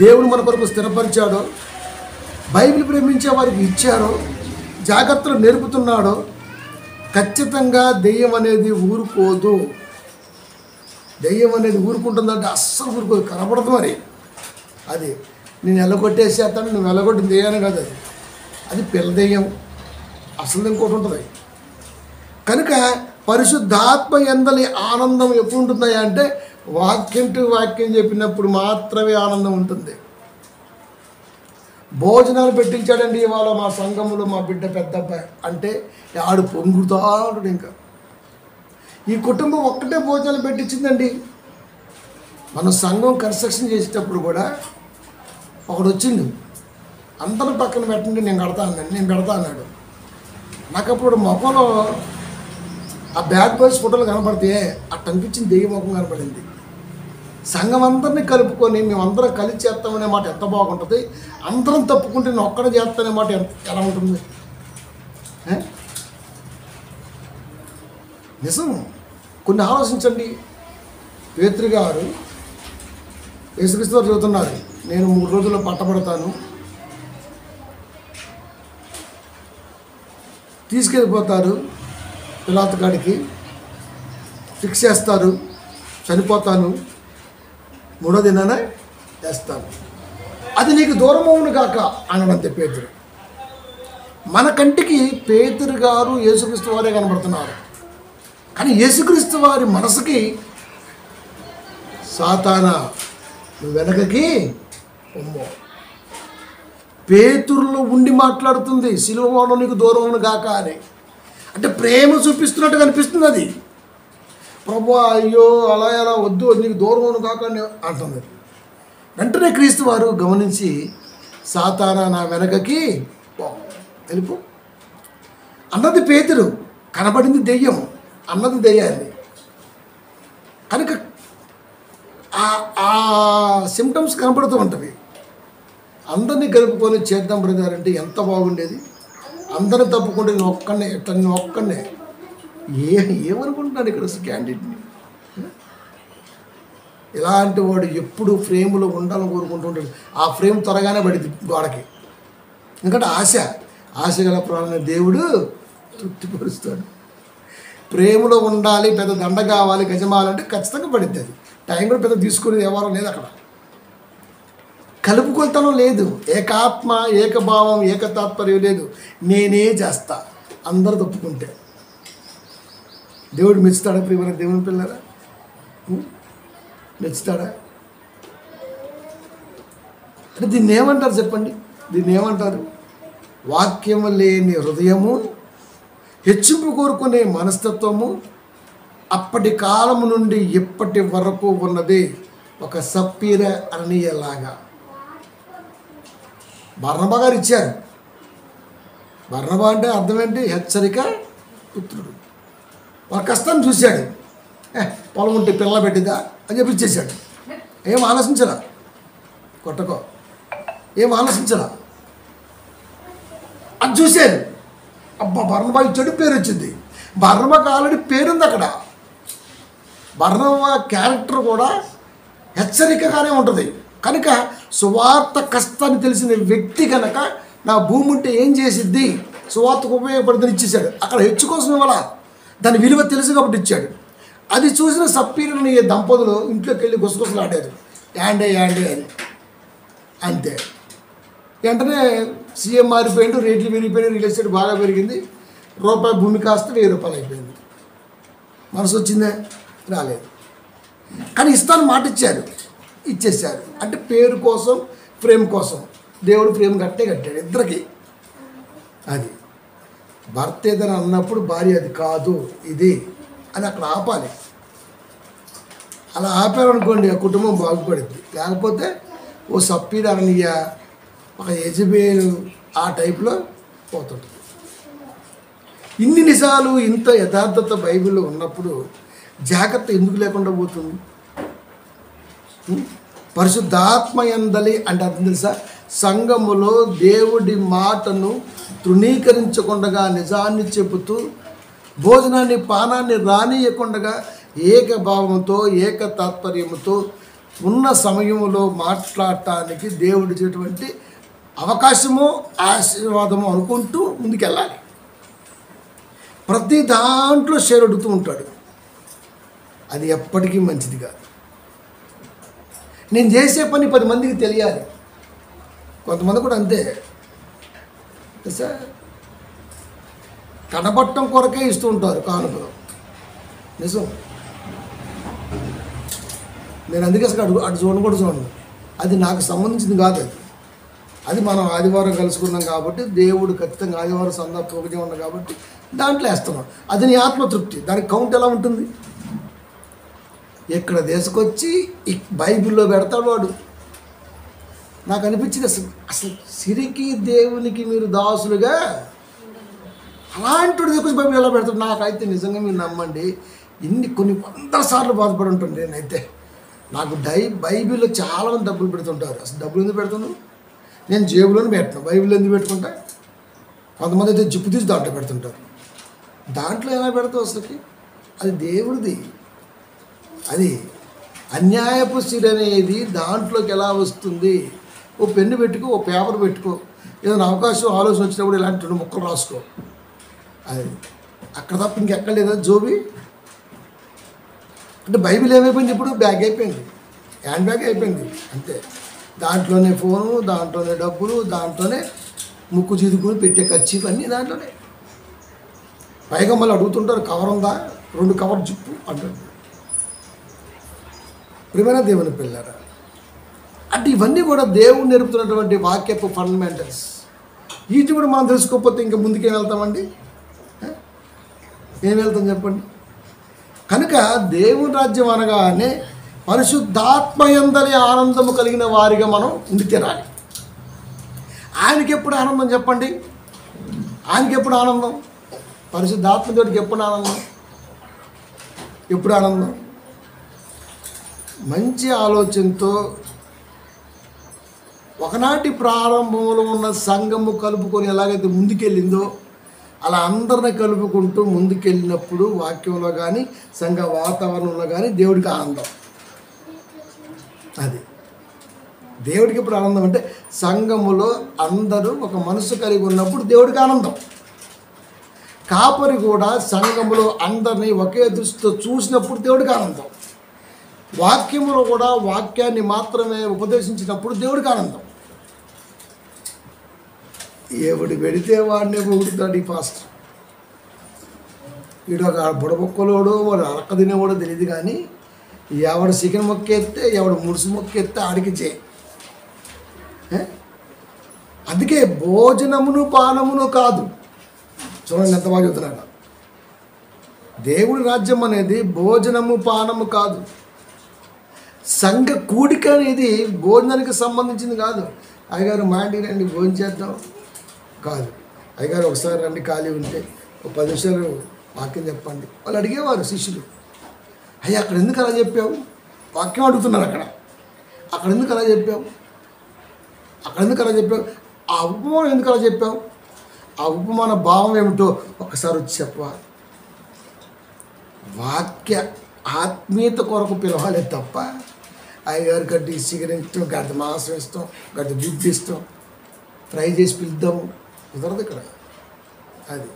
దేవుడు మన కొరకు స్థిరపరిచాడో, బైబిల్ ప్రేమించే వారికి ఇచ్చారో, జాగ్రత్తలు నేర్పుతున్నాడో, ఖచ్చితంగా దెయ్యం అనేది ఊరుకోదు. దెయ్యం అనేది ఊరుకుంటుందంటే అస్సలు ఊరుకోదు, కనపడదు. మరి అది నేను ఎల్లగొట్టేసేస్తాను, నువ్వు ఎల్లగొట్టిన దెయ్యానే కాదు, అది పిల్ల దెయ్యం. అసలు ఇంకోటి ఉంటుంది. కనుక పరిశుద్ధాత్మ యందలి ఆనందం ఎప్పుడు ఉంటుందా అంటే, వాక్యం టు వాక్యం చెప్పినప్పుడు మాత్రమే ఆనందం ఉంటుంది. భోజనాలు పెట్టించాడండి ఇవాళ మా సంఘంలో మా బిడ్డ పెద్ద అబ్బాయి అంటే ఆడు పొంగుతాడు. ఇంకా ఈ కుటుంబం ఒక్కటే భోజనాలు పెట్టించిందండి. మన సంఘం కన్స్ట్రక్షన్ చేసేటప్పుడు కూడా ఒకడు వచ్చిండు, అందరూ పక్కన పెట్టండి నేను కడతా అన్నాడు. నేను పెడతా అన్నాడు. నాకు అప్పుడు మొక్కలో ఆ బ్యాడ్ బాయ్స్ ఫోటోలు కనపడితే అట్ట అనిపించింది, దెయ్య ముఖం కనపడింది. సంఘం అందరినీ కలుపుకొని మేమందరం కలిసి చేస్తామనే మాట ఎంత బాగుంటుంది, అందరం తప్పుకుంటే నేను ఒక్కడ చేస్తానే మాట ఎలా ఉంటుంది. నిజం. కొన్ని ఆలోచించండి. పేతురు గారు యేసుక్రీస్తు వారు చెబుతున్నారు, నేను 3 రోజుల్లో పట్టబడతాను, తీసుకెళ్ళిపోతారు పిలాతు కాడికి, ఫిక్స్ చేస్తారు, చనిపోతాను, 3వ దినాన చేస్తాను, అది నీకు దూరం అవును కాక అన్నదంతే పేతురు. మన కంటికి పేతురు గారు యేసుక్రీస్తు వారే కనబడుతున్నారు. కానీ యేసుక్రీస్తు వారి మనసుకి సాతానా నువ్వు వెనకకి పొమ్మో. పేతురులో ఉండి మాట్లాడుతుంది, సిలువలో నీకు దూరం అవును కాక అని. అంటే ప్రేమ చూపిస్తున్నట్టు కనిపిస్తుంది. అది ప్రభు అయ్యో అలా ఎలా వద్దు, నీకు దూరం అవును కాక అని అంటుంది. వెంటనే క్రీస్తు వారు గమనించి సాతానా నా వెనకకి వెళ్ళిపో అన్నది పేతురు, కనబడింది దెయ్యం, అన్నది దెయ్యాన్ని. కనుక ఆ సిమ్టమ్స్ కనపడుతూ ఉంటుంది. అందరినీ కలుపుకొని చేద్దాం బ్రదర్ అంటే ఎంత బాగుండేది. అందరూ తప్పుకుంటే నేను ఒక్కనే ఏమనుకుంటున్నాను ఇక్కడ క్యాండిడేట్ని. ఇలాంటి వాడు ఎప్పుడు ఫ్రేమ్లో ఉండాలని కోరుకుంటుంటాడు. ఆ ఫ్రేమ్ త్వరగానే పడింది గోడకి. ఎందుకంటే ఆశ గల ప్రాణాన్ని దేవుడు తృప్తిపరుస్తాడు. ప్రేమలో ఉండాలి, పెద్ద దండ కావాలి, గజమాలంటే ఖచ్చితంగా పడుద్ది. అది టైం కూడా పెద్ద తీసుకునేది ఎవరో లేదు అక్కడ. కలుపుకొలతనం లేదు, ఏకాత్మ, ఏకభావం, ఏకతాత్పర్యం లేదు. నేనే చేస్తా అందరూ తప్పుకుంటే. దేవుడు మెచ్చుతాడా? ప్రియమైన దేవుని పిల్లరా, మెచ్చుతాడా? అంటే దీన్ని ఏమంటారు చెప్పండి? దీన్ని ఏమంటారు? వాక్యము లేని హృదయము, హెచ్చింపు కోరుకునే మనస్తత్వము, అప్పటి కాలము నుండి ఇప్పటి వరకు ఉన్నది ఒక సప్పీర అననీయలాగా. బర్నబా గారు ఇచ్చారు. బర్నబా అంటే అర్థం ఏంటి? హెచ్చరిక పుత్రుడు. వాళ్ళ కష్టాన్ని చూశాడు. పొలం ఉంటే పిల్ల పెట్టిందా అని చెప్పి ఇచ్చేసాడు. ఏం ఆలోచించరా, కొట్టకో, ఏం ఆలోచించరా, అది చూశారు. అబ్బా బర్నబా ఇచ్చాడు, పేరు వచ్చింది. బర్నబాకి ఆల్రెడీ పేరుంది అక్కడ. బర్నబా క్యారెక్టర్ కూడా హెచ్చరికగానే ఉంటుంది. కనుక సువార్త కష్టాన్ని తెలిసిన వ్యక్తి కనుక నా భూమి ఉంటే ఏం చేసిద్ది, సువార్తకు ఉపయోగపడుతుంది ఇచ్చేసాడు. అక్కడ హెచ్చు కోసం ఇవ్వాల, దాని విలువ తెలుసు కాబట్టి ఇచ్చాడు. అది చూసిన సప్పీరని దంపతులు ఇంట్లోకి వెళ్ళి గుసగుసలు ఆడారు, యాండే అని. అంతే. వెంటనే సీఎం మారిపోయిండు, రేట్లు పెరిగిపోయినాయి, రియల్ ఎస్టేట్ బాగా పెరిగింది, రూపాయి భూమి కాస్త 1000 రూపాయలు అయిపోయింది. మనసు వచ్చిందే? రాలేదు. కానీ ఇస్తాను మాట ఇచ్చారు, ఇచ్చేసారు. అంటే పేరు కోసం, ఫ్రేమ్ కోసం. దేవుడు ఫ్రేమ్ కట్టాడు ఇద్దరికి. అది భర్త ఏదైనా అన్నప్పుడు భార్య అది కాదు ఇది అని అక్కడ ఆపాలి. అలా ఆపారనుకోండి ఆ కుటుంబం బాగుపడుద్ది. లేకపోతే ఓ సప్పీడు అననీయ, ఒక యజబేలు ఆ టైప్లో పోతుంటుంది. ఇన్ని నిజాలు, ఇంత యథార్థత బైబిల్లో ఉన్నప్పుడు జాగ్రత్త ఎందుకు లేకుండా పోతుంది? పరిశుద్ధాత్మ యందలి అంటే అర్థం తెలుసా? సంఘములో దేవుడి మాటను తృణీకరించకుండా నిజాన్ని చెబుతూ భోజనాన్ని పానాన్ని రానియకుండా ఏకభావంతో ఏక తాత్పర్యముతో ఉన్న సమయంలో మాట్లాడటానికి దేవుడిచ్చేటువంటి అవకాశము ఆశీర్వాదము అనుకుంటూ ముందుకెళ్ళాలి. ప్రతి దాంట్లో షేర్ అడుగుతూ ఉంటాడు. అది ఎప్పటికీ మంచిది కాదు. నేను చేసే పని 10 మందికి తెలియాలి. కొంతమంది కూడా అంతే సార్, కనబట్టం కొరకే ఇస్తూ ఉంటారు కానుకలు. నిజం. నేను అందుకే అసలు అటు చూడను కూడా చూడను. అది నాకు సంబంధించింది కాదు. అది మనం ఆదివారం కలుసుకున్నాం కాబట్టి, దేవుడు ఖచ్చితంగా ఆదివారం సందర్భంగా ఉన్నాం కాబట్టి దాంట్లో వేస్తున్నాం. అది నీ ఆత్మతృప్తి. దానికి కౌంట్ ఎలా ఉంటుంది? ఇక్కడ దేశకొచ్చి ఈ బైబిల్లో పెడతాడు వాడు. నాకు అనిపించింది అసలు సిరికి దేవునికి మీరు దాసులుగా అలాంటి దగ్గర బైబిల్ ఎలా పెడతాడు? నాకైతే నిజంగా మీరు నమ్మండి, కొన్ని 100 సార్లు బాధపడి ఉంటాను నేనైతే. నాకు బైబిల్లో చాలామంది డబ్బులు పెడుతుంటారు. అసలు డబ్బులు ఎందుకు పెడుతున్నాను? నేను జేబులోనే పెట్టను. బైబిల్ ఎందుకు పెట్టుకుంటా? కొంతమంది అయితే జిప్పు తీసి దాంట్లో పెడుతుంటారు. దాంట్లో ఎలా పెడతావు అసలుకి? అది దేవుడిది. అది అన్యాయపు సిరి అనేది దాంట్లోకి ఎలా వస్తుంది? ఓ పెన్ను పెట్టుకో, ఓ పేపర్ పెట్టుకో, ఏదైనా అవకాశం ఆలోచన వచ్చినప్పుడు ఇలాంటి 2 ముక్కలు రాసుకో. అది అక్కడ తప్ప ఇంకెక్కడ లేదా జోబి? అంటే బైబిల్ ఏమైపోయింది ఇప్పుడు? బ్యాగ్ అయిపోయింది, హ్యాండ్ బ్యాగ్ అయిపోయింది అంతే. దాంట్లోనే ఫోను, దాంట్లోనే డబ్బులు, దాంట్లోనే ముక్కు చీదుకుని పెట్టే ఖర్చు అన్నీ దాంట్లోనే. పైగా మళ్ళీ అడుగుతుంటారు, కవర్ ఉందా? 2 కవర్ జిప్పు అంటారు. ప్రియమైన దేవుని పిల్లరా, అంటే ఇవన్నీ కూడా దేవుడు నేర్పుతున్నటువంటి వాక్యపు ఫండమెంటల్స్. వీటి కూడా మనం తెలుసుకోకపోతే ఇంకా ముందుకేం వెళ్తామండి? ఏం వెళ్తాం చెప్పండి? కనుక దేవుని రాజ్యం అనగానే పరిశుద్ధాత్మయందలి ఆనందము కలిగిన వారిగా మనం ఉండి తీరాలి. ఆయనకి ఎప్పుడు ఆనందం చెప్పండి? ఆయనకి ఎప్పుడు ఆనందం? పరిశుద్ధాత్మతోటికి ఎప్పుడు ఆనందం? ఎప్పుడు ఆనందం? మంచి ఆలోచనతో ఒకనాటి ప్రారంభంలో ఉన్న సంఘము కలుపుకొని ఎలాగైతే ముందుకెళ్ళిందో అలా అందరిని కలుపుకుంటూ ముందుకెళ్ళినప్పుడు వాక్యంలో కానీ సంఘ వాతావరణంలో కానీ దేవుడికి ఆనందం. అది దేవుడికి ఇప్పుడు ఆనందం. అంటే సంఘములో అందరూ ఒక మనసు కలిగి ఉన్నప్పుడు దేవుడికి ఆనందం. కాపరి కూడా సంఘములో అందరినీ ఒకే దృష్టితో చూసినప్పుడు దేవుడికి ఆనందం. వాక్యములో కూడా వాక్యాన్ని మాత్రమే ఉపదేశించినప్పుడు దేవుడికి ఆనందం. ఎవడు పెడితే వాడిని పొగుడుతాడు ఈ పాస్టర్. వీడు ఒక బుడబొక్కలోడో వాడు అరక్క తినేవాడో తెలియదు, కానీ ఎవడు చికెన్ మొక్క ఎత్తే ఎవడు ముడుసు మొక్క ఎత్తే ఆడికి చేయి. అందుకే భోజనమును పానమును కాదు. చూడండి ఎంత బాగా చెబుతున్నాడు. దేవుడి రాజ్యం అనేది భోజనము పానము కాదు. సంఘ కూడిక అనేది భోజనానికి సంబంధించింది కాదు. అయ్యగారు మా ఇంటికి రండి భోజనం చేద్దాం కాదు. అయ్యగారు ఒకసారి రండి ఖాళీ ఉంటే ఒక 10 నిమిషాలు వాక్యం చెప్పండి. వాళ్ళు అడిగేవారు శిష్యులు, అయ్యా అక్కడ ఎందుకు అలా చెప్పావు? వాక్యం అడుగుతున్నారు అక్కడ ఎందుకు అలా చెప్పావు? అక్కడ ఎందుకు అలా చెప్పావు? ఆ ఉపమానం ఎందుకు అలా చెప్పావు? ఆ ఉపమాన భావం ఏమిటో ఒకసారి వచ్చి చెప్పవా? వాక్య ఆత్మీయత కొరకు పిలవాలి తప్ప అయ్యగారు గడ్డి చికెన్ ఇష్టం, గడ్డ మాంసం ఇష్టం, గడ్డ గుడ్డు ఇష్టం, ఫ్రై చేసి పిలుద్దాము కుదరదు ఇక్కడ. అది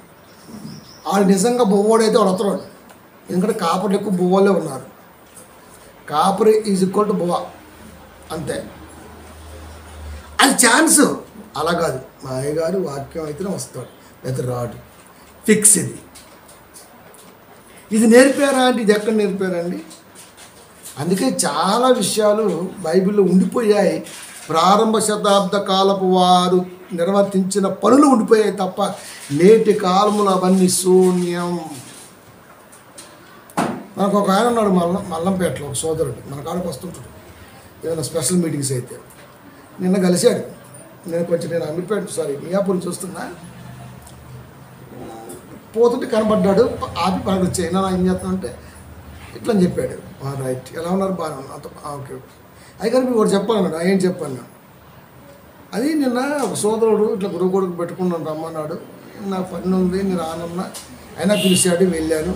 వాడు నిజంగా బొవ్వోడైతే వాడు అతడు. ఎందుకంటే కాపర్లు ఎక్కువ బొవ్వలే ఉన్నారు. కాపరి ఈజ్ ఈక్వల్ టు బొవ్వ అంతే. అది ఛాన్స్. అలా కాదు, మా అయ్యగారు వాక్యం అయితేనే వస్తాడు, లేదా రాడు. ఫిక్స్ ఇది నేర్పారా అంటే ఇది ఎక్కడ నేర్పారండి? అందుకే చాలా విషయాలు బైబిల్లో ఉండిపోయాయి. ప్రారంభ శతాబ్ద కాలపు వారు నిర్వర్తించిన పనులు ఉండిపోయాయి తప్ప నేటి కాలములో అవన్నీ శూన్యం. మనకు ఒక ఆయన ఉన్నాడు మల్లంపేటలో, ఒక సోదరుడు మన కాడికి వస్తుంటాడు ఏదైనా స్పెషల్ మీటింగ్స్ అయితే. నిన్న కలిశాడు. నేను అమీర్పేట మియాపూర్ చూస్తున్నా, పోతుంటే కనబడ్డాడు. ఆపి పని వచ్చాయి, నా ఏం చేస్తానంటే ఇట్లా అని చెప్పాడు. రైట్, ఎలా ఉన్నారు? బాగా ఉన్నా. ఓకే. అయ్యగారు మీకు ఒకటి చెప్పాలన్నాడు. ఏం చెప్పాను? అది నిన్న ఒక సోదరుడు ఇట్లా గురువు కొడుకు పెట్టుకున్నాను రమ్మన్నాడు, నాకు పని ఉంది నేను రానున్నా, అయినా పిలిచాడు, వెళ్ళాను.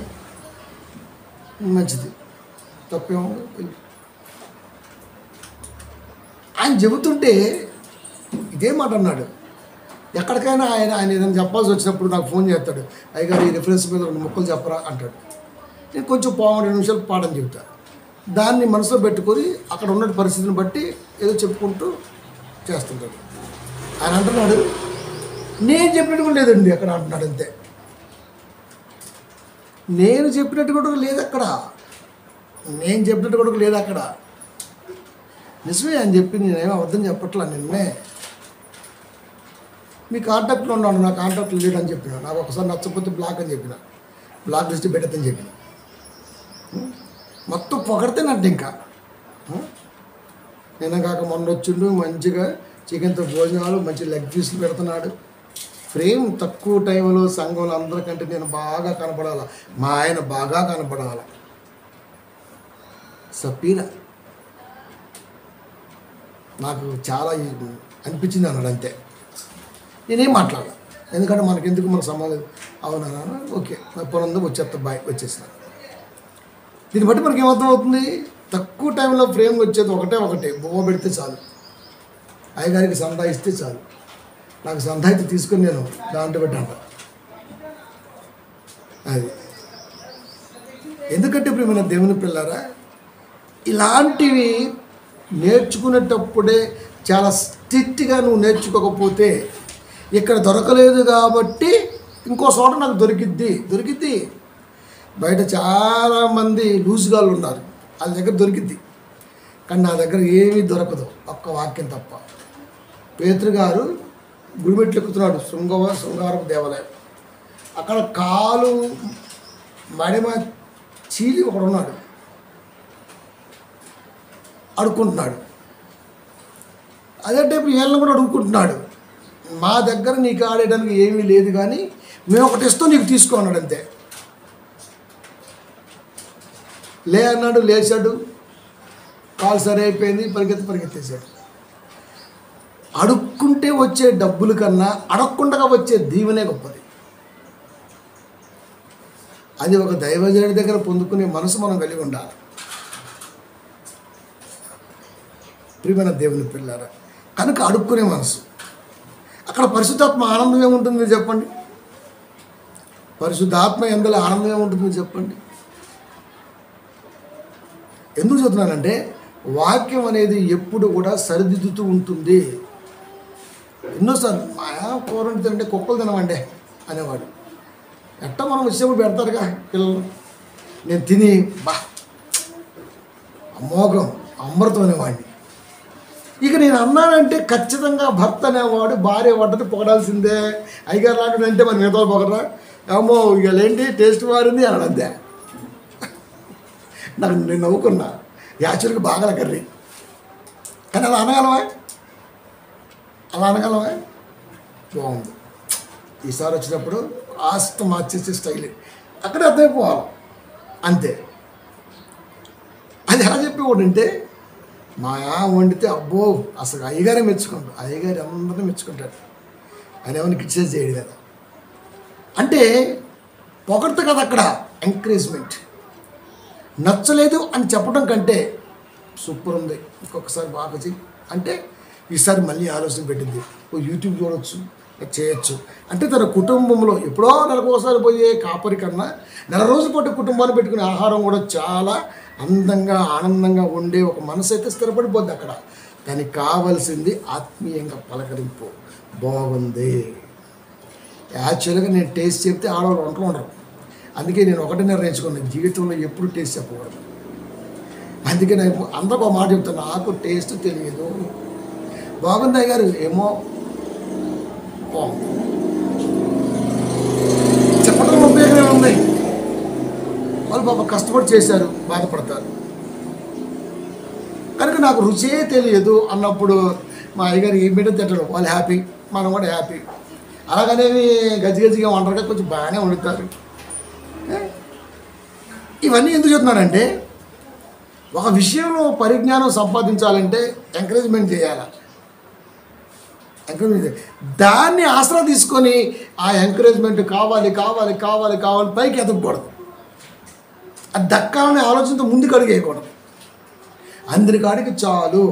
మంచిది, తప్పేమో. ఆయన చెబుతుంటే ఇదే మాట అన్నాడు. ఎక్కడికైనా ఆయన ఏదైనా చెప్పాల్సి వచ్చినప్పుడు నాకు ఫోన్ చేస్తాడు, అయ్యగారు ఈ రిఫరెన్స్ మీద 2 ముక్కలు చెప్పరా అంటాడు. నేను కొంచెం 2 నిమిషాలు పాఠం చెబుతాను. దాన్ని మనసులో పెట్టుకొని అక్కడ ఉన్న పరిస్థితిని బట్టి ఏదో చెప్పుకుంటూ చేస్తుంటాడు. ఆయన అంటున్నాడు, నేను చెప్పినట్టు కూడా లేదండి అక్కడ అంటున్నాడు. అంతే, నేను చెప్పినట్టు కూడా లేదు అక్కడ, నేను చెప్పినట్టు కూడా లేదు అక్కడ. నిజమే అని చెప్పి నేనేమో అబద్ధం చెప్పట్లా. నిన్నే మీ కాంటాక్ట్లో ఉన్నాను, నా కాంటాక్ట్లో లేడు అని చెప్పిన. నాకు ఒకసారి నచ్చకపోతే బ్లాక్ అని చెప్పిన, బ్లాక్ లిస్ట్ పెట్టద్దని చెప్పిన. మొత్తం పొగడితేనంటే ఇంకా నేను కాక మొన్న వచ్చిండు, మంచిగా చికెన్తో భోజనాలు, మంచి లెగ్ పీసులు పెడుతున్నాడు. ఫ్రేమ్ తక్కువ టైంలో సంఘంలో అందరికంటే నేను బాగా కనపడాల, మా ఆయన బాగా కనపడాల. సపీరా నాకు చాలా అనిపించింది అన్నాడు. అంతే, నేనేం మాట్లాడాలి, ఎందుకంటే మనకెందుకు మన సంబంధం. అవునా, ఓకే, నా పొలంలో వచ్చేస్తా, బాయ్, వచ్చేసిన. దీన్ని బట్టి మనకి ఏమర్థం అవుతుంది? తక్కువ టైంలో ఫ్రేమ్ వచ్చేది ఒకటే, బొమ్మ పెడితే చాలు, అయ్యగారికి సందా ఇస్తే చాలు. నాకు సందా అయితే తీసుకొని నేను దాంట్లో పెట్టంట. అది ఎందుకంటే ఇప్పుడు మన దేవుని పిల్లారా, ఇలాంటివి నేర్చుకునేటప్పుడే చాలా స్ట్రిక్ట్గా నువ్వు నేర్చుకోకపోతే, ఇక్కడ దొరకలేదు కాబట్టి ఇంకో చోట నాకు దొరికిద్ది. బయట చాలామంది లూజుగాళ్ళు ఉన్నారు, వాళ్ళ దగ్గర దొరికిద్ది. కానీ నా దగ్గర ఏమీ దొరకదు, ఒక్క వాక్యం తప్ప. పేతురు గారు గుడిమెట్లు ఎక్కుతున్నాడు, శృంగారపు దేవాలయం. అక్కడ కాలు మడిమ చీలి ఒకడున్నాడు, అడుక్కుంటున్నాడు. అదే టైపు వీళ్ళని కూడా అడుక్కుంటున్నాడు. మా దగ్గర నీకు ఆడేయడానికి ఏమీ లేదు, కానీ మేము ఒకటి ఇస్తాం, నీకు తీసుకో అన్నాడు. అంతే, లే అన్నాడు, లేచాడు, కాలు సరి అయిపోయింది, పరిగెత్తేశాడు. అడుక్కుంటే వచ్చే డబ్బుల కన్నా అడగకుండా వచ్చే దీవెనే గొప్పది. అది ఒక దైవజనుడి దగ్గర పొందుకునే మనసు మనం కలిగి ఉండాలి. ప్రియమైన దేవుని పిల్లారా, కనుక అడుక్కునే మనసు. అక్కడ పరిశుద్ధాత్మ ఆనందం ఏముంటుంది మీరు చెప్పండి? పరిశుద్ధాత్మ ఎందులో ఆనందం ఏముంటుంది మీరు చెప్పండి? ఎందుకు చెప్తున్నానంటే, వాక్యం అనేది ఎప్పుడు కూడా సరిదిద్దుతూ ఉంటుంది. ఎన్నోసార్లు మా కూరని తినంటే కుక్కలు తినమండే అనేవాడు. ఎట్ట మనం వచ్చేప్పుడు పెడతారుగా పిల్లలు. నేను తిని అమోఘం, అమృతం అనేవాడిని. ఇక నేను అన్నానంటే ఖచ్చితంగా భర్త అనేవాడు భార్య వంటని పొగడాల్సిందే. అయ్యగారు లాంటి అంటే మన మిగతా పొగడరా, ఏమో ఇక ఏంటి టేస్ట్ మారింది అన్నాడు. అంతే, నాకు నేను నవ్వుకున్నా, యాక్చువల్గా బాగా కర్రీ. కానీ అలా అనగలవా? బాగుంది. ఈసారి వచ్చినప్పుడు కాస్త మార్చేసే స్టైల్ అక్కడే అర్థమైపోవాలి. అంతే. అది ఎలా చెప్పేవాడంటే, మా వండితే అబ్బో అసలు అయ్యగారే మెచ్చుకుంటాడు, అయ్యగారు అందరినీ మెచ్చుకుంటాడు. ఆయన ఏమైనా క్రిటిసైజ్ చేయడు కదా. అంటే పొగడత కదా అక్కడ ఎంకరేజ్మెంట్. నచ్చలేదు అని చెప్పడం కంటే సూపర్ ఉంది, ఇంకొకసారి బాగా చెయ్యి అంటే ఈసారి మళ్ళీ ఆలోచన పెట్టింది. ఓ యూట్యూబ్ చూడవచ్చు, చేయొచ్చు అంటే తన కుటుంబంలో ఎప్పుడో నెలకోసారి పోయే కాపరి కన్నా నెల రోజుల పాటు కుటుంబాన్ని పెట్టుకునే ఆహారం కూడా చాలా అందంగా ఆనందంగా ఉండే ఒక మనసు అయితే స్థిరపడిపోద్ది అక్కడ. దానికి కావాల్సింది ఆత్మీయంగా పలకరింపు. బాగుంది. యాక్చువల్గా నేను టేస్ట్ చెప్తే ఆడవాళ్ళు వంటలు ఉండరు. అందుకే నేను ఒకటే నిర్ణయించుకున్నాను, జీవితంలో ఎప్పుడు టేస్ట్ చెప్పకూడదు. అందుకే నేను అందరికి ఒక మాట చెప్తాను, నాకు టేస్ట్ తెలియదు. బాగుంది అయ్యగారు, ఏమో బాగుంది చెప్పడం ఉపయోగమే ఉంది. వాళ్ళు పాప కష్టపడి చేశారు, బాధపడతారు. కనుక నాకు రుచే తెలియదు అన్నప్పుడు మా అయ్యగారు ఏం పెట్టో తిట్టడం, వాళ్ళు హ్యాపీ, మనం కూడా హ్యాపీ. అలాగనేవి గజిగా వండరుగా కొంచెం బాగానే వండుతారు. ఇవన్నీ ఎందుకు చెప్తున్నానంటే, ఒక విషయంలో పరిజ్ఞానం సంపాదించాలంటే ఎంకరేజ్మెంట్ చేయాలి. ఎంకరేజ్మెంట్ దాన్ని ఆసరా తీసుకొని ఆ ఎంకరేజ్మెంట్ కావాలి కావాలి కావాలి కావాలి పైకి ఎదగకూడదు. అది దక్కాలనే ఆలోచనతో ముందుకు అడుగు వేయకూడదు. అందరికాడికి చాలు